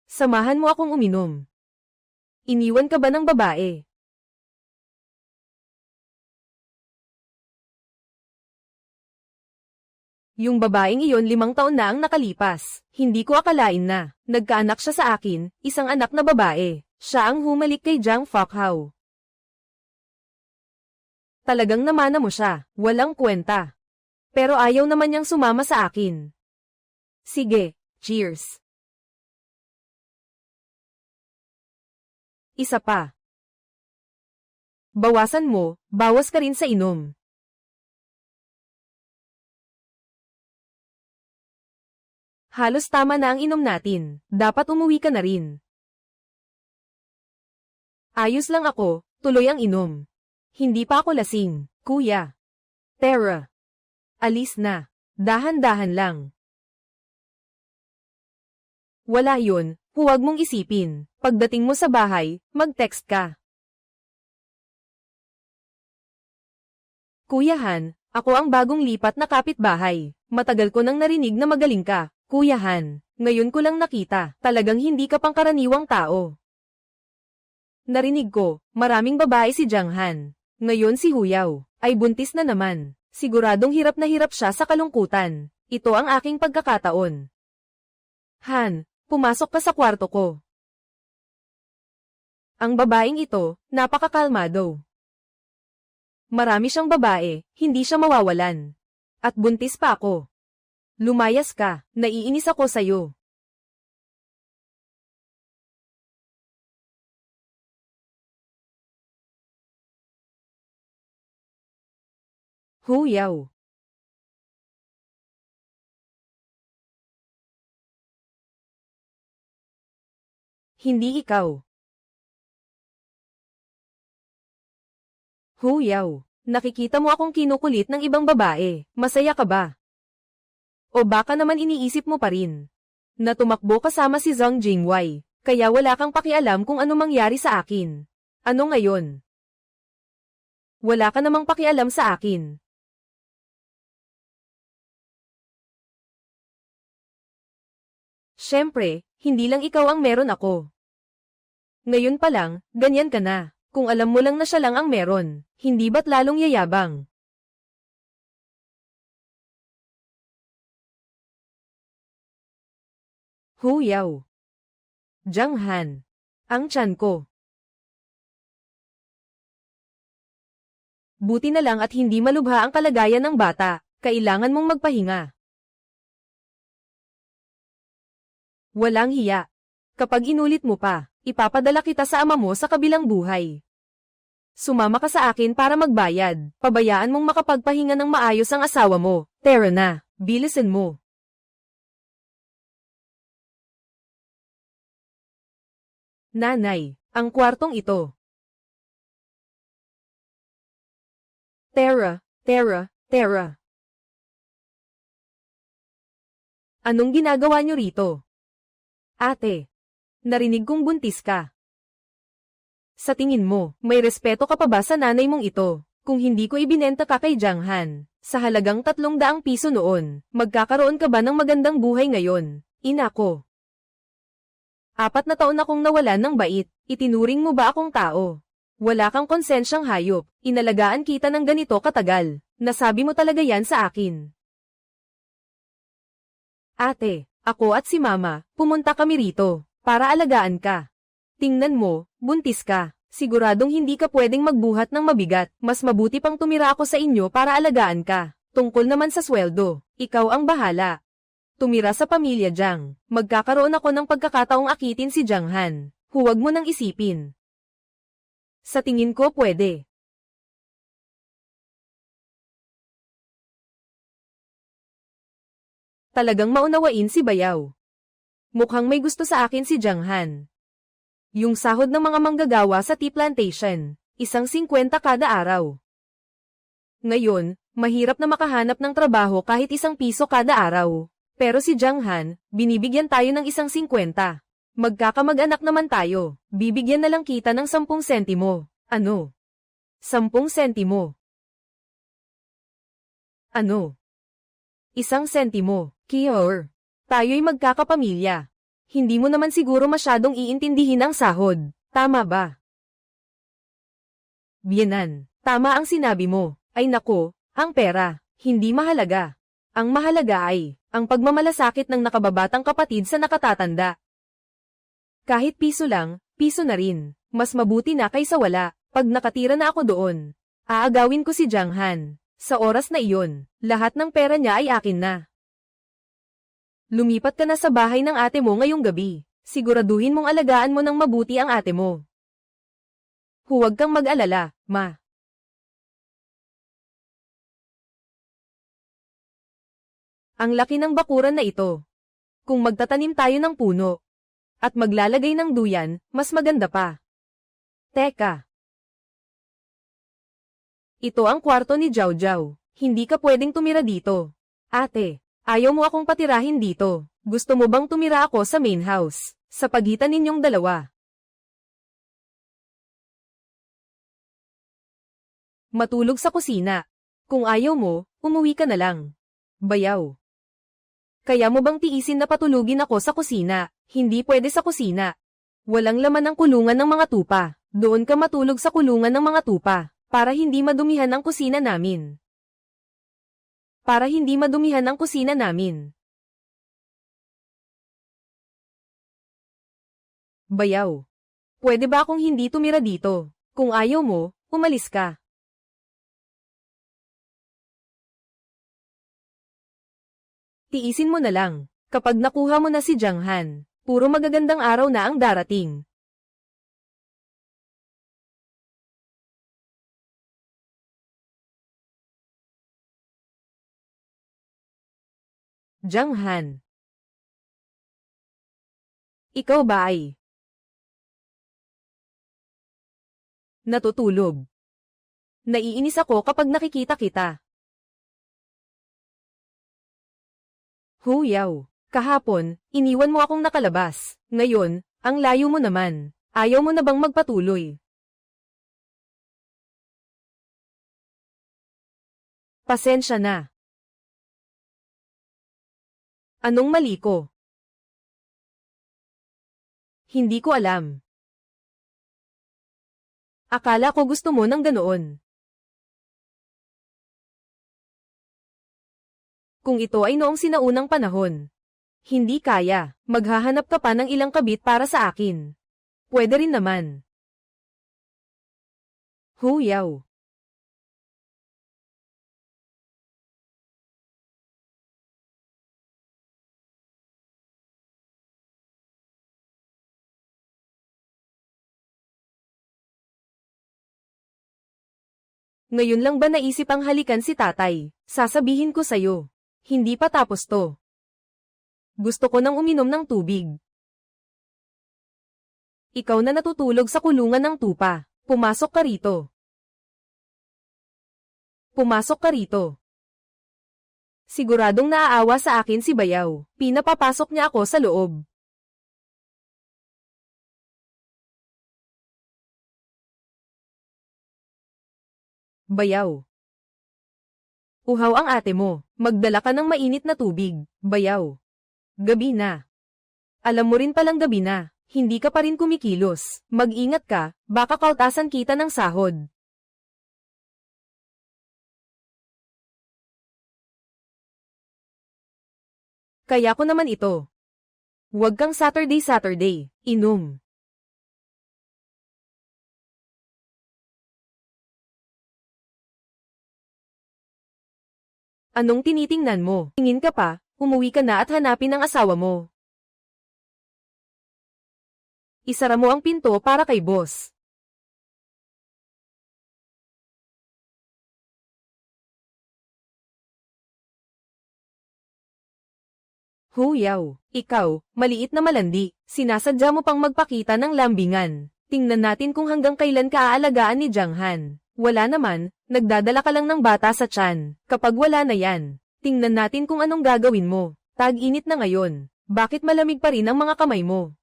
Samahan mo akong uminom. Iniwan ka ba ng babae? Yung babaeng iyon 5 taon na ang nakalipas. Hindi ko akalain na. Nagkaanak siya sa akin, isang anak na babae. Siya ang humalik kay Jiang Fakhao. Talagang namana mo siya, walang kwenta. Pero ayaw naman niyang sumama sa akin. Sige, cheers. Isa pa. Bawasan mo, bawas ka rin sa inom. Halos tama na ang inom natin, dapat umuwi ka na rin. Ayos lang ako, tuloy ang inom. Hindi pa ako lasing, kuya. Tara. Alis na. Dahan-dahan lang. Wala yun, huwag mong isipin. Pagdating mo sa bahay, mag-text ka. Kuya Han, ako ang bagong lipat na kapitbahay. Matagal ko nang narinig na magaling ka, Kuya Han. Ngayon ko lang nakita, talagang hindi ka pangkaraniwang tao. Narinig ko, maraming babae si Jiang Han. Ngayon si Huyao, ay buntis na naman. Siguradong hirap na hirap siya sa kalungkutan. Ito ang aking pagkakataon. Han, pumasok ka sa kwarto ko. Ang babaeng ito, napakakalmado. Marami siyang babae, hindi siya mawawalan. At buntis pa ako. Lumayas ka, naiinis ako sa'yo. Huyao. Hindi ikaw. Huyao, nakikita mo akong kinukulit ng ibang babae, masaya ka ba? O baka naman iniisip mo pa rin na tumakbo kasama si Zhang Jingwei, kaya wala kang pakialam kung ano mangyari sa akin. Ano ngayon? Wala ka namang pakialam sa akin. Siyempre, hindi lang ikaw ang meron ako. Ngayon pa lang, ganyan ka na. Kung alam mo lang na siya lang ang meron, hindi ba't lalong yayabang? Huyao. Jiang Han. Ang tiyan ko. Buti na lang at hindi malubha ang kalagayan ng bata, kailangan mong magpahinga. Walang hiya. Kapag inulit mo pa, ipapadala kita sa ama mo sa kabilang buhay. Sumama ka sa akin para magbayad, pabayaan mong makapagpahinga ng maayos ang asawa mo. Tara na, bilisan mo. Nanay, ang kwartong ito. Tara, Tara, Tara. Anong ginagawa niyo rito? Ate, narinig kong buntis ka. Sa tingin mo, may respeto ka pa ba sa nanay mong ito? Kung hindi ko ibinenta ka kay Jiang Han, sa halagang 300 piso noon, magkakaroon ka ba ng magandang buhay ngayon? Ina ko. 4 na taon akong nawalan ng bait, itinuring mo ba akong tao? Wala kang konsensyang hayop, inalagaan kita ng ganito katagal, nasabi mo talaga yan sa akin. Ate, ako at si Mama, pumunta kami rito, para alagaan ka. Tingnan mo, buntis ka. Siguradong hindi ka pwedeng magbuhat ng mabigat, mas mabuti pang tumira ako sa inyo para alagaan ka. Tungkol naman sa sweldo, ikaw ang bahala. Tumira sa pamilya Jiang, magkakaroon ako ng pagkakataong akitin si Jiang Han. Huwag mo nang isipin. Sa tingin ko pwede. Talagang maunawain si Bayaw. Mukhang may gusto sa akin si Jiang Han. Yung sahod ng mga manggagawa sa tea plantation, 150 kada araw. Ngayon, mahirap na makahanap ng trabaho kahit 1 piso kada araw. Pero si Jiang Han, binibigyan tayo ng 150. Magkakamag-anak naman tayo, bibigyan na lang kita ng 10 sentimo. Ano? 10 sentimo. Ano? 1 sentimo. Kior. Tayo'y magkakapamilya. Hindi mo naman siguro masyadong iintindihin ang sahod, tama ba? Biyenan, tama ang sinabi mo. Ay nako, ang pera, hindi mahalaga. Ang mahalaga ay, ang pagmamalasakit ng nakababatang kapatid sa nakatatanda. Kahit piso lang, piso na rin. Mas mabuti na kaysa wala. Pag nakatira na ako doon, aagawin ko si Jiang Han. Sa oras na iyon, lahat ng pera niya ay akin na. Lumipat ka na sa bahay ng ate mo ngayong gabi. Siguraduhin mong alagaan mo ng mabuti ang ate mo. Huwag kang mag-alala, Ma. Ang laki ng bakuran na ito. Kung magtatanim tayo ng puno, at maglalagay ng duyan, mas maganda pa. Teka. Ito ang kwarto ni Jiao Jiao. Hindi ka pwedeng tumira dito. Ate. Ayaw mo akong patirahin dito. Gusto mo bang tumira ako sa main house, sa pagitan ninyong dalawa? Matulog sa kusina. Kung ayaw mo, umuwi ka na lang. Bayaw. Kaya mo bang tiisin na patulugin ako sa kusina? Hindi pwede sa kusina. Walang laman ang kulungan ng mga tupa. Doon ka matulog sa kulungan ng mga tupa, para hindi madumihan ang kusina namin. Para hindi madumihan ang kusina namin. Bayaw. Pwede ba akong hindi tumira dito? Kung ayaw mo, umalis ka. Tiisin mo na lang. Kapag nakuha mo na si Jiang Han, puro magagandang araw na ang darating. Jiang Han. Ikaw ba ay natutulog? Naiinis ako kapag nakikita kita. Huyaw. Kahapon, iniwan mo akong nakalabas. Ngayon, ang layo mo naman. Ayaw mo na bang magpatuloy? Pasensya na. Anong mali ko? Hindi ko alam. Akala ko gusto mo ng ganoon. Kung ito ay noong sinaunang panahon, hindi kaya, maghahanap ka pa ng ilang kabit para sa akin. Pwede rin naman. Huyaw. Ngayon lang ba naisip ang halikan si tatay? Sasabihin ko sa'yo. Hindi pa tapos to. Gusto ko nang uminom ng tubig. Ikaw na natutulog sa kulungan ng tupa. Pumasok ka rito. Pumasok ka rito. Siguradong naaawa sa akin si Bayaw. Pinapapasok niya ako sa loob. Bayaw. Uhaw ang ate mo. Magdala ka ng mainit na tubig. Bayaw. Gabi na. Alam mo rin palang gabi na. Hindi ka pa rin kumikilos. Mag-ingat ka, baka kautasan kita ng sahod. Kaya ko naman ito. Huwag kang Saturday, inom. Anong tinitingnan mo? Tingin ka pa, umuwi ka na at hanapin ang asawa mo. Isara mo ang pinto para kay boss. Huyaw, ikaw, maliit na malandi, sinasadya mo pang magpakita ng lambingan. Tingnan natin kung hanggang kailan ka aalagaan ni Janghan. Wala naman, nagdadala ka lang ng bata sa tiyan. Kapag wala na yan, tingnan natin kung anong gagawin mo. Tag-init na ngayon, bakit malamig pa rin ang mga kamay mo?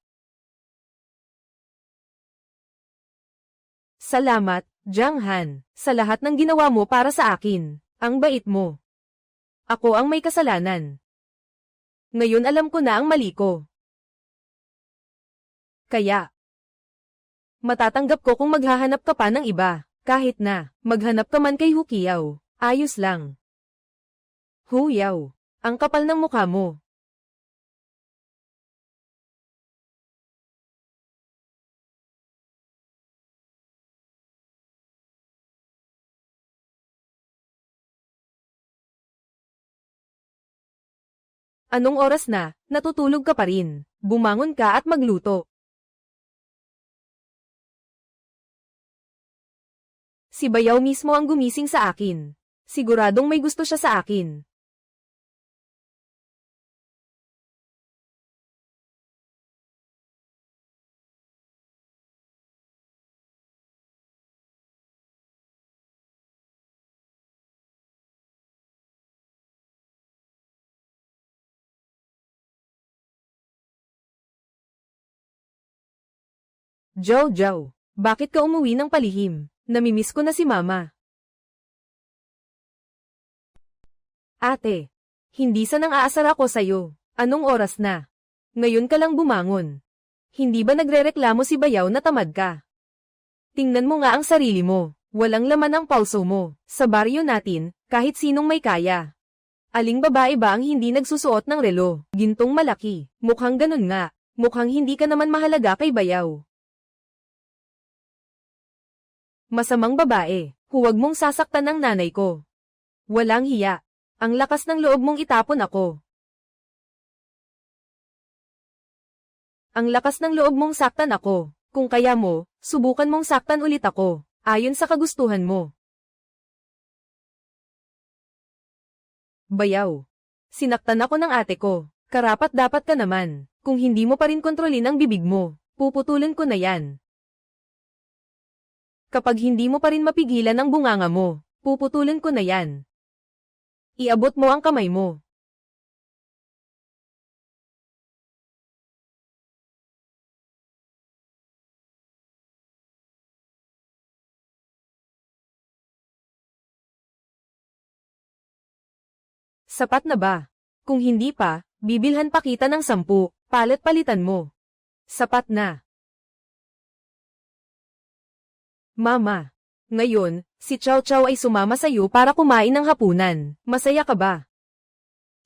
Salamat, Janghan, sa lahat ng ginawa mo para sa akin. Ang bait mo. Ako ang may kasalanan. Ngayon alam ko na ang mali ko. Kaya, matatanggap ko kung maghahanap ka pa ng iba. Kahit na, maghanap ka man kay Hukiyaw. Ayos lang. Huyaw, ang kapal ng mukha mo. Anong oras na, natutulog ka pa rin. Bumangon ka at magluto. Si Bayaw mismo ang gumising sa akin. Siguradong may gusto siya sa akin. Jojo, bakit ka umuwi ng palihim? Namimiss ko na si Mama. Ate, hindi sa nang aasar ako sa'yo. Anong oras na? Ngayon ka lang bumangon. Hindi ba nagrereklamo si Bayaw na tamad ka? Tingnan mo nga ang sarili mo. Walang laman ang pulso mo. Sa baryo natin, kahit sinong may kaya. Aling babae ba ang hindi nagsusuot ng relo? Gintong malaki. Mukhang ganun nga. Mukhang hindi ka naman mahalaga kay Bayaw. Masamang babae, huwag mong sasaktan ang nanay ko. Walang hiya. Ang lakas ng loob mong itapon ako. Ang lakas ng loob mong saktan ako. Kung kaya mo, subukan mong saktan ulit ako, ayon sa kagustuhan mo. Bayaw. Sinaktan ako ng ate ko. Karapat dapat ka naman. Kung hindi mo pa rin kontrolin ang bibig mo, puputulin ko na yan. Kapag hindi mo pa rin mapigilan ang bunganga mo, puputulin ko na yan. Iabot mo ang kamay mo. Sapat na ba? Kung hindi pa, bibilhan pa kita ng 10, palit-palitan mo. Sapat na. Mama. Ngayon, si Chow Chow ay sumama sa'yo para kumain ng hapunan. Masaya ka ba?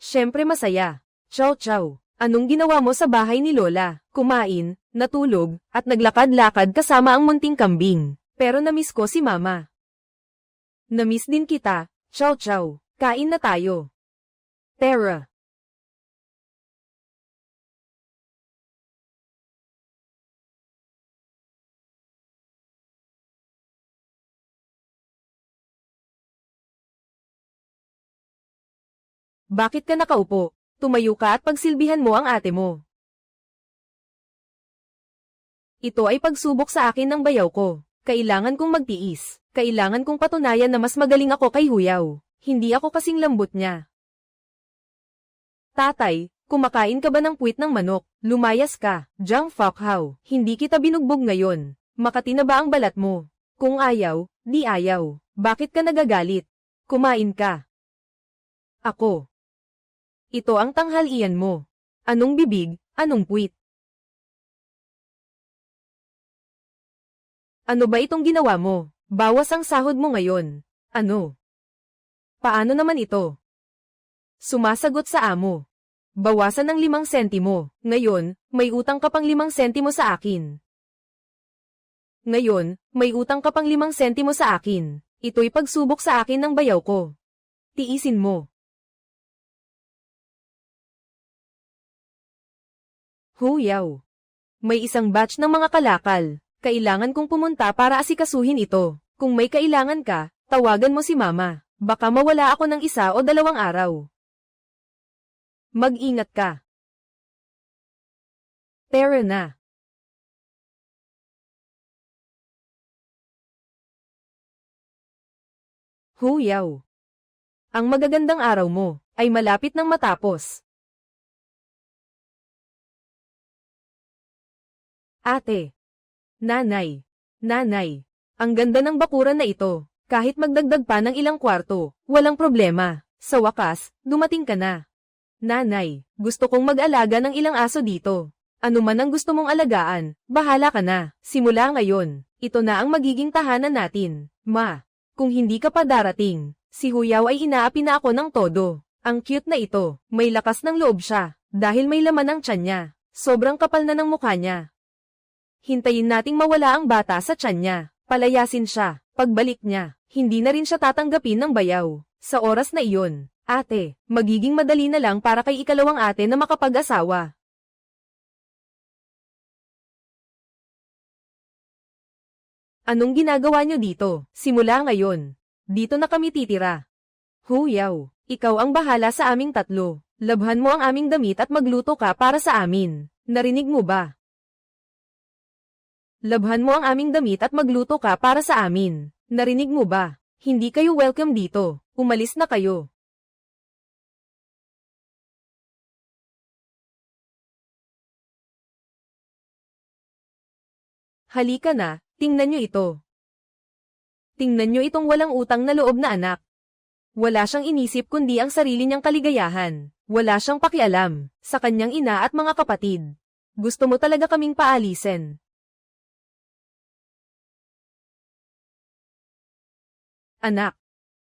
Siyempre masaya. Chow Chow, anong ginawa mo sa bahay ni Lola? Kumain, natulog, at naglakad-lakad kasama ang munting kambing. Pero namiss ko si Mama. Namiss din kita, Chow Chow. Kain na tayo. Tara. Bakit ka nakaupo? Tumayo ka at pagsilbihan mo ang ate mo. Ito ay pagsubok sa akin ng Bayaw ko. Kailangan kong magtiis. Kailangan kong patunayan na mas magaling ako kay Huyaw. Hindi ako kasing lambot niya. Tatay, kumakain ka ba ng puwit ng manok? Lumayas ka, Jiang Fokhao. Hindi kita binugbog ngayon. Makati na ba ang balat mo? Kung ayaw, di ayaw. Bakit ka nagagalit? Kumain ka. Ako. Ito ang tanghalian mo. Anong bibig, anong puwit? Ano ba itong ginawa mo? Bawas ang sahod mo ngayon. Ano? Paano naman ito? Sumasagot sa amo. Bawasan ng 5 sentimo. Ngayon, may utang ka pang 5 sentimo sa akin. Ngayon, may utang ka pang 5 sentimo sa akin. Ito'y pagsubok sa akin ng bayaw ko. Tiisin mo. Huyaw. May isang batch ng mga kalakal. Kailangan kong pumunta para asikasuhin ito. Kung may kailangan ka, tawagan mo si mama. Baka mawala ako ng 1 o 2 araw. Mag-ingat ka. Tara na. Huyaw. Ang magagandang araw mo ay malapit nang matapos. Ate. Nanay. Nanay. Ang ganda ng bakuran na ito. Kahit magdagdag pa ng ilang kwarto, walang problema. Sa wakas, dumating ka na. Nanay, gusto kong mag-alaga ng ilang aso dito. Ano man ang gusto mong alagaan, bahala ka na. Simula ngayon, ito na ang magiging tahanan natin. Ma, kung hindi ka pa darating, si Huyaw ay inaapi na ako ng todo. Ang cute na ito, may lakas ng loob siya, dahil may laman ang tiyan niya. Sobrang kapal na ng mukha niya. Hintayin nating mawala ang bata sa tiyan niya. Palayasin siya. Pagbalik niya, hindi na rin siya tatanggapin ng bayaw. Sa oras na iyon, ate, magiging madali na lang para kay ikalawang ate na makapag-asawa. Anong ginagawa niyo dito? Simula ngayon. Dito na kami titira. Huyaw, ikaw ang bahala sa aming 3. Labhan mo ang aming damit at magluto ka para sa amin. Narinig mo ba? Labhan mo ang aming damit at magluto ka para sa amin. Narinig mo ba? Hindi kayo welcome dito. Umalis na kayo. Halika na, tingnan nyo ito. Tingnan nyo itong walang utang na loob na anak. Wala siyang inisip kundi ang sarili niyang kaligayahan. Wala siyang pakialam sa kanyang ina at mga kapatid. Gusto mo talaga kaming paalisin. Anak.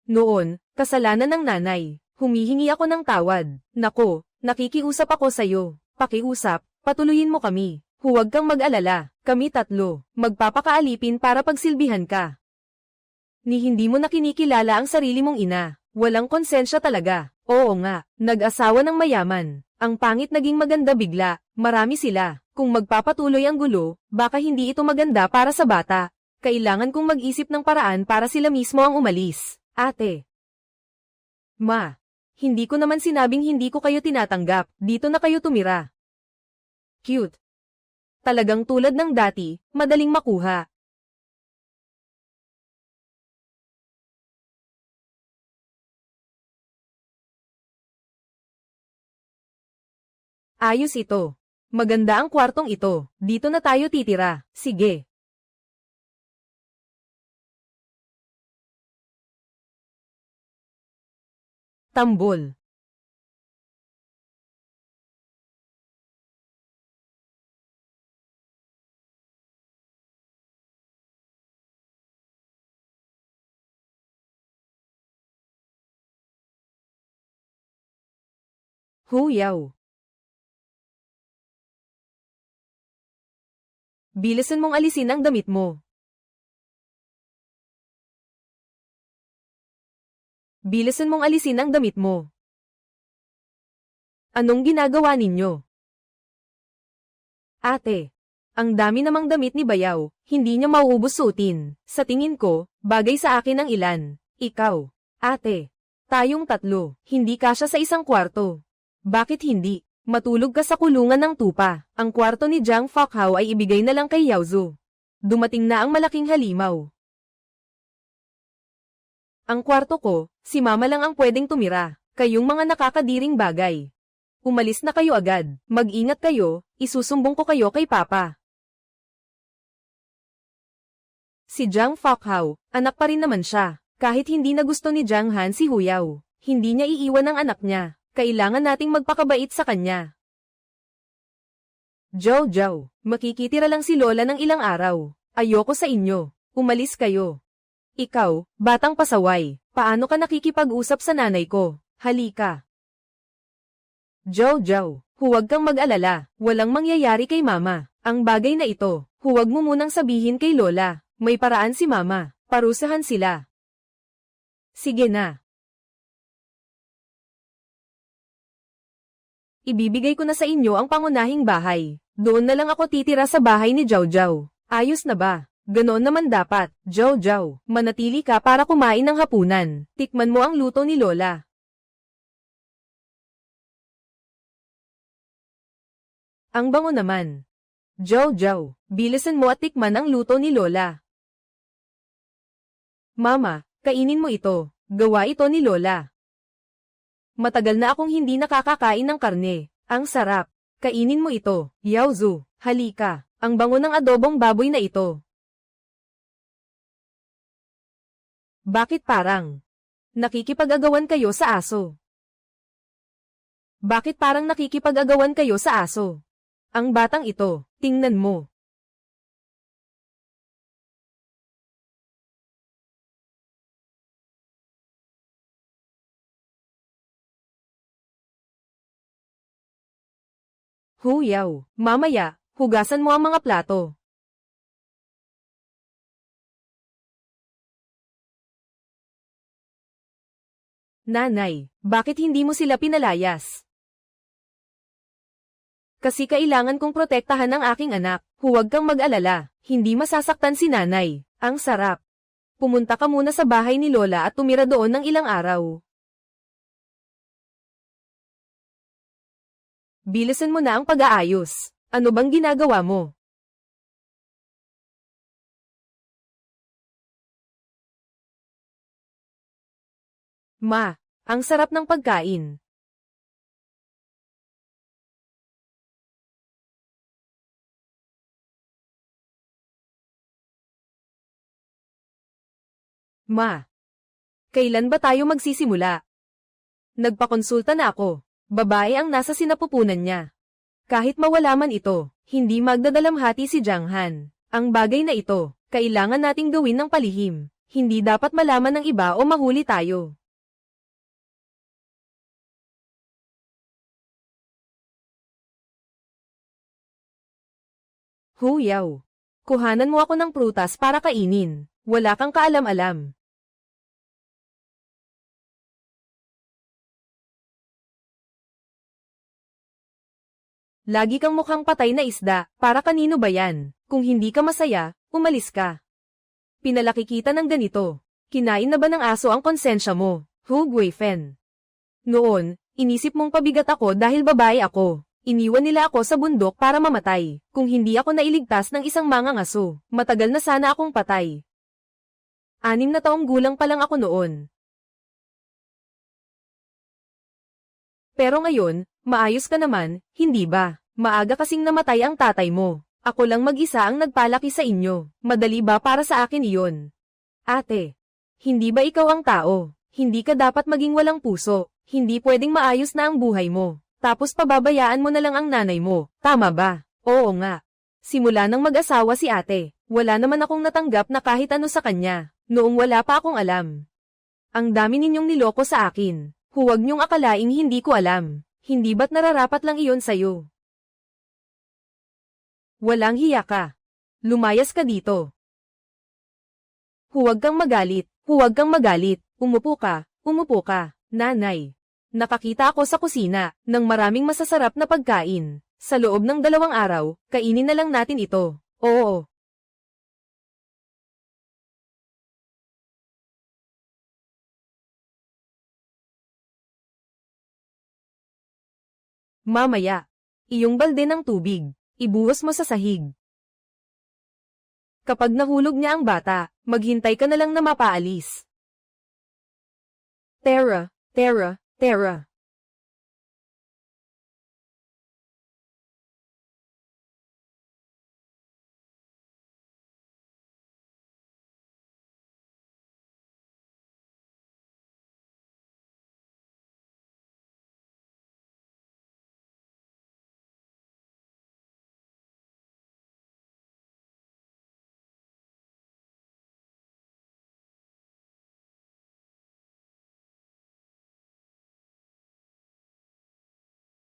Noon, kasalanan ng nanay. Humihingi ako ng tawad. Nako, nakikiusap ako sa'yo. Pakiusap, patuloyin mo kami. Huwag kang mag-alala. Kami 3, magpapakaalipin para pagsilbihan ka. Ni hindi mo na kinikilala ang sarili mong ina. Walang konsensya talaga. Oo nga, nag-asawa ng mayaman. Ang pangit naging maganda bigla. Marami sila. Kung magpapatuloy ang gulo, baka hindi ito maganda para sa bata. Kailangan kong mag-isip ng paraan para sila mismo ang umalis. Ate. Ma. Hindi ko naman sinabing hindi ko kayo tinatanggap. Dito na kayo tumira. Cute. Talagang tulad ng dati, madaling makuha. Ayos ito. Maganda ang kwartong ito. Dito na tayo titira. Sige. Tambol. Huyaw. Bilisan mong alisin ang damit mo. Bilisan mong alisin ang damit mo. Anong ginagawa ninyo? Ate. Ang dami namang damit ni Bayaw, hindi niya mauubos suotin. Sa tingin ko, bagay sa akin ang ilan. Ikaw. Ate. Tayong 3, hindi kasya sa isang kwarto. Bakit hindi? Matulog ka sa kulungan ng tupa. Ang kwarto ni Jiang Fokhao ay ibigay na lang kay Yaozu. Dumating na ang malaking halimaw. Ang kwarto ko, si mama lang ang pwedeng tumira. Kayong mga nakakadiring bagay. Umalis na kayo agad. Mag-ingat kayo, isusumbong ko kayo kay papa. Si Jiang Fokhao, anak pa rin naman siya. Kahit hindi na gusto ni Jiang Han si Huyao, hindi niya iiwan ang anak niya. Kailangan nating magpakabait sa kanya. Zhao, makikitira lang si Lola ng ilang araw. Ayoko sa inyo. Umalis kayo. Ikaw, batang pasaway, paano ka nakikipag-usap sa nanay ko? Halika. Zhao, huwag kang mag-alala. Walang mangyayari kay mama. Ang bagay na ito, huwag mo munang sabihin kay Lola. May paraan si mama. Parusahan sila. Sige na. Ibibigay ko na sa inyo ang pangunahing bahay. Doon na lang ako titira sa bahay ni Zhao. Ayos na ba? Ganoon naman dapat. Zhao, manatili ka para kumain ng hapunan. Tikman mo ang luto ni Lola. Ang bango naman. Zhao, bilisan mo at tikman ang luto ni Lola. Mama, kainin mo ito. Gawa ito ni Lola. Matagal na akong hindi nakakakain ng karne. Ang sarap. Kainin mo ito. Yaozu, halika. Ang bango ng adobong baboy na ito. Bakit parang nakikipag-agawan kayo sa aso? Bakit parang nakikipag-agawan kayo sa aso? Ang batang ito, tingnan mo. Huyao, mamaya, hugasan mo ang mga plato. Nanay, bakit hindi mo sila pinalayas? Kasi kailangan kong protektahan ang aking anak. Huwag kang mag-alala, hindi masasaktan si nanay. Ang sarap. Pumunta ka muna sa bahay ni Lola at tumira doon ng ilang araw. Bilisan mo na ang pag-aayos. Ano bang ginagawa mo? Ma, ang sarap ng pagkain. Ma, kailan ba tayo magsisimula? Nagpakonsulta na ako. Babae ang nasa sinapupunan niya. Kahit mawala man ito, hindi magdadalamhati si Jiang Han. Ang bagay na ito, kailangan nating gawin ng palihim. Hindi dapat malaman ng iba o mahuli tayo. Huyao, kuhanan mo ako ng prutas para kainin. Wala kang kaalam-alam. Lagi kang mukhang patay na isda, para kanino ba yan? Kung hindi ka masaya, umalis ka. Pinalaki kita ng ganito. Kinain na ba ng aso ang konsensya mo? Hu Guifen. Noon, inisip mong pabigat ako dahil babae ako. Iniwan nila ako sa bundok para mamatay. Kung hindi ako nailigtas ng isang mangangaso, matagal na sana akong patay. 6 na taong gulang pa lang ako noon. Pero ngayon, maayos ka naman, hindi ba? Maaga kasing namatay ang tatay mo. Ako lang mag-isa ang nagpalaki sa inyo. Madali ba para sa akin iyon? Ate, hindi ba ikaw ang tao? Hindi ka dapat maging walang puso. Hindi pwedeng maayos na ang buhay mo. Tapos pababayaan mo na lang ang nanay mo. Tama ba? Oo nga. Simula nang mag-asawa si ate, wala naman akong natanggap na kahit ano sa kanya. Noong wala pa akong alam. Ang dami ninyong niloko sa akin. Huwag niyong akalaing hindi ko alam. Hindi ba't nararapat lang iyon sa'yo? Walang hiya ka. Lumayas ka dito. Huwag kang magalit. Huwag kang magalit. Umupo ka. Umupo ka. Nanay. Nakakita ako sa kusina ng maraming masasarap na pagkain. Sa loob ng 2 araw, kainin na lang natin ito. Oo. Mamaya, iyong balde ng tubig, ibuhos mo sa sahig. Kapag nahulog niya ang bata, maghintay ka na lang na mapaalis. Tara, Tara, Tara.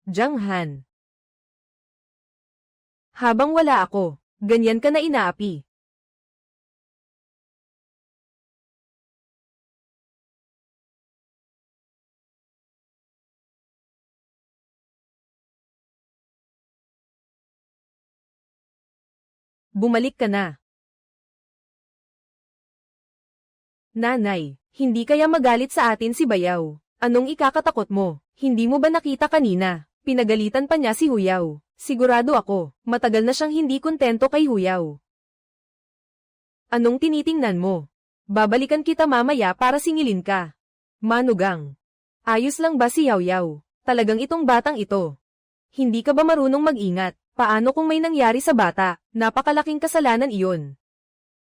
Janghan. Habang wala ako, ganyan ka na inaapi. Bumalik ka na. Nanay, hindi kaya magalit sa atin si Bayaw? Anong ikakatakot mo? Hindi mo ba nakita kanina? Pinagalitan pa niya si Huyaw. Sigurado ako, matagal na siyang hindi kontento kay Huyaw. Anong tinitingnan mo? Babalikan kita mamaya para singilin ka. Manugang. Ayos lang ba si Yaw-Yaw? Talagang itong batang ito. Hindi ka ba marunong mag-ingat? Paano kung may nangyari sa bata? Napakalaking kasalanan iyon.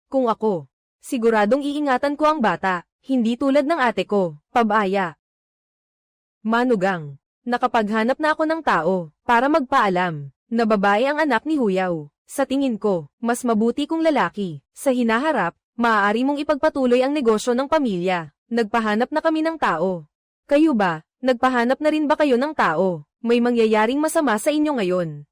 Kung ako, siguradong iingatan ko ang bata, hindi tulad ng ate ko, pabaya. Manugang. Nakapaghanap na ako ng tao, para magpaalam, na babae ang anak ni Huyaw. Sa tingin ko, mas mabuti kung lalaki. Sa hinaharap, maaari mong ipagpatuloy ang negosyo ng pamilya. Nagpahanap na kami ng tao. Kayo ba, nagpahanap na rin ba kayo ng tao? May mangyayaring masama sa inyo ngayon.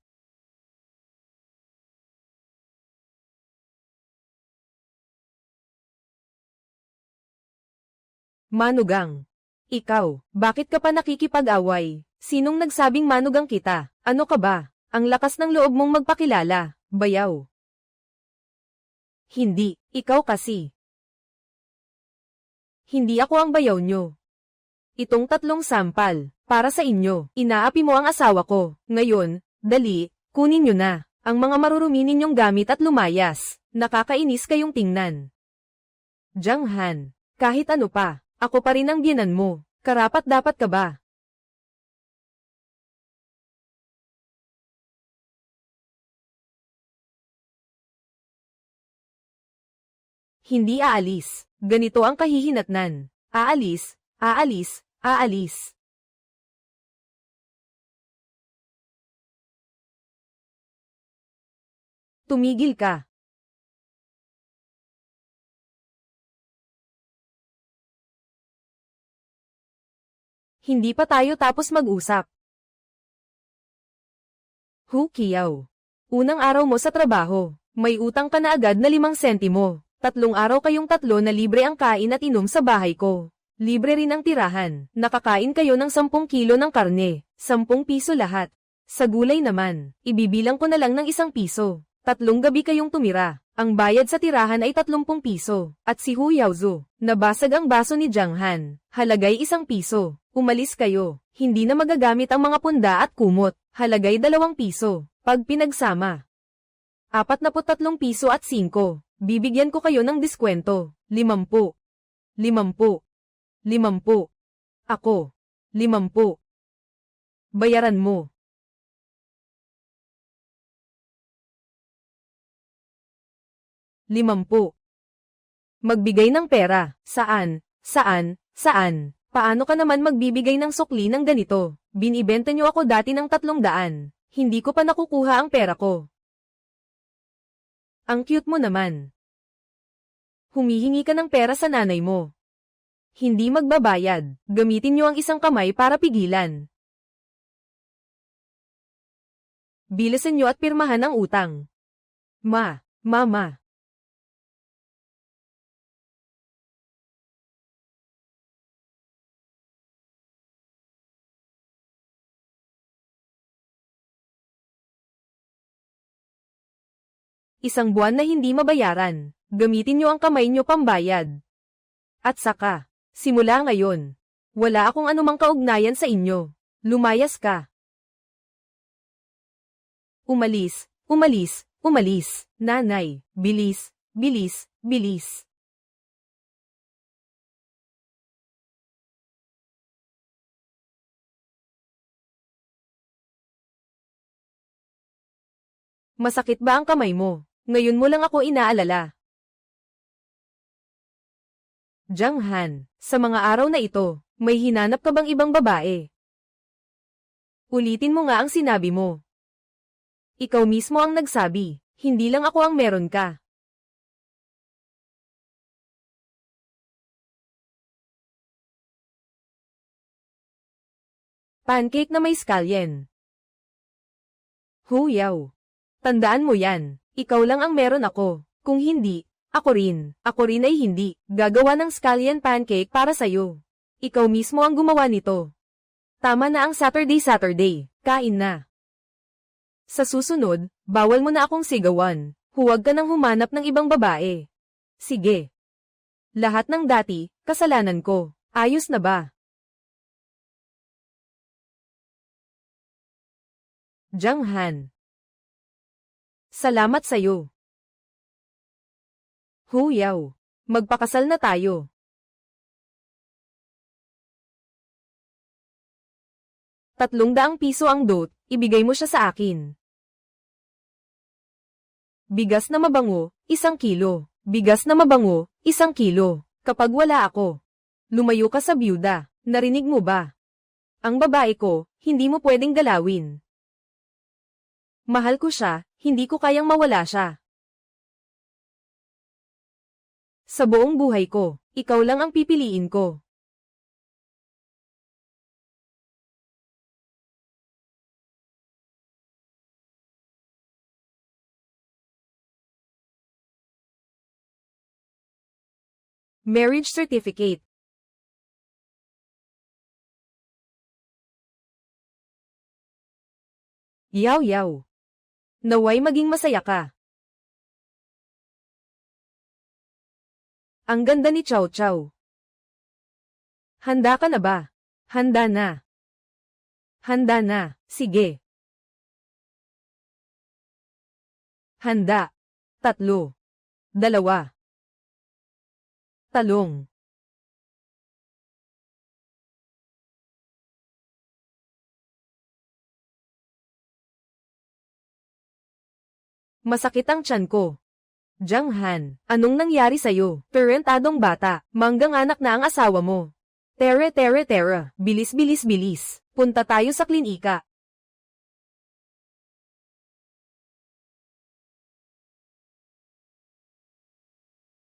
Manugang. Ikaw, bakit ka pa nakikipag-away? Sinong nagsabing manugang kita? Ano ka ba? Ang lakas ng loob mong magpakilala, Bayaw. Hindi, ikaw kasi. Hindi ako ang bayaw nyo. Itong 3 sampal, para sa inyo. Inaapi mo ang asawa ko. Ngayon, dali, kunin nyo na. Ang mga marurumi ninyong gamit at lumayas. Nakakainis kayong tingnan. Janghan, kahit ano pa. Ako pa rin ang biyenan mo. Karapat dapat ka ba? Hindi aalis. Ganito ang kahihinatnan. Aalis, aalis, aalis. Tumigil ka. Hindi pa tayo tapos mag-usap. Kiyaw. Unang araw mo sa trabaho, may utang ka na agad na 5 sentimo. 3 araw kayong tatlo na libre ang kain at inom sa bahay ko. Libre rin ang tirahan. Nakakain kayo ng 10 kilo ng karne. 10 piso lahat. Sa gulay naman, ibibilang ko na lang ng 1 piso. 3 gabi kayong tumira. Ang bayad sa tirahan ay 30 piso. At si Huyaozu, nabasag ang baso ni Janghan. Halagay 1 piso. Umalis kayo. Hindi na magagamit ang mga punda at kumot. Halagay 2 piso. Pag pinagsama, 43 piso at 5. Bibigyan ko kayo ng diskwento. 50. 50. 50. Ako. 50. Bayaran mo. 50. Magbigay ng pera. Saan? Saan? Saan? Paano ka naman magbibigay ng sukli ng ganito? Binibenta niyo ako dati ng 300. Hindi ko pa nakukuha ang pera ko. Ang cute mo naman. Humihingi ka ng pera sa nanay mo. Hindi magbabayad. Gamitin niyo ang 1 kamay para pigilan. Bilisan niyo at pirmahan ang utang. Mama. Isang buwan na hindi mabayaran. Gamitin niyo ang kamay niyo pambayad. At saka, simula ngayon, wala akong anumang kaugnayan sa inyo. Lumayas ka. Umalis, umalis, umalis. Nanay, bilis, bilis, bilis. Masakit ba ang kamay mo? Ngayon mo lang ako inaalala. Jiang Han, sa mga araw na ito, may hinanap ka bang ibang babae? Ulitin mo nga ang sinabi mo. Ikaw mismo ang nagsabi, hindi lang ako ang meron ka. Pancake na may scallion. Huyaw. Tandaan mo yan, ikaw lang ang meron ako. Kung hindi, ako rin ay hindi, gagawa ng scallion pancake para sa'yo. Ikaw mismo ang gumawa nito. Tama na ang Saturday, kain na. Sa susunod, bawal mo na akong sigawan, huwag ka nang humanap ng ibang babae. Sige. Lahat ng dati, kasalanan ko, ayos na ba? Jiang Han. Salamat sa'yo. Huyaw. Magpakasal na tayo. ₱300 ang dot, ibigay mo siya sa akin. Bigas na mabango, 1 kilo. Bigas na mabango, 1 kilo. Kapag wala ako, lumayo ka sa byuda, narinig mo ba? Ang babae ko, hindi mo pwedeng galawin. Mahal ko siya, hindi ko kayang mawala siya. Sa buong buhay ko, ikaw lang ang pipiliin ko. Marriage certificate. Yaw. Naway maging masaya ka. Ang ganda ni Chow Chow. Handa ka na ba? Handa na. Handa na, sige. Handa. 3, 2. Talong. Masakit ang tiyan ko. Jiang Han, anong nangyari sa'yo? Parentadong bata, manggang anak na ang asawa mo. Tara, bilis. Punta tayo sa klinika.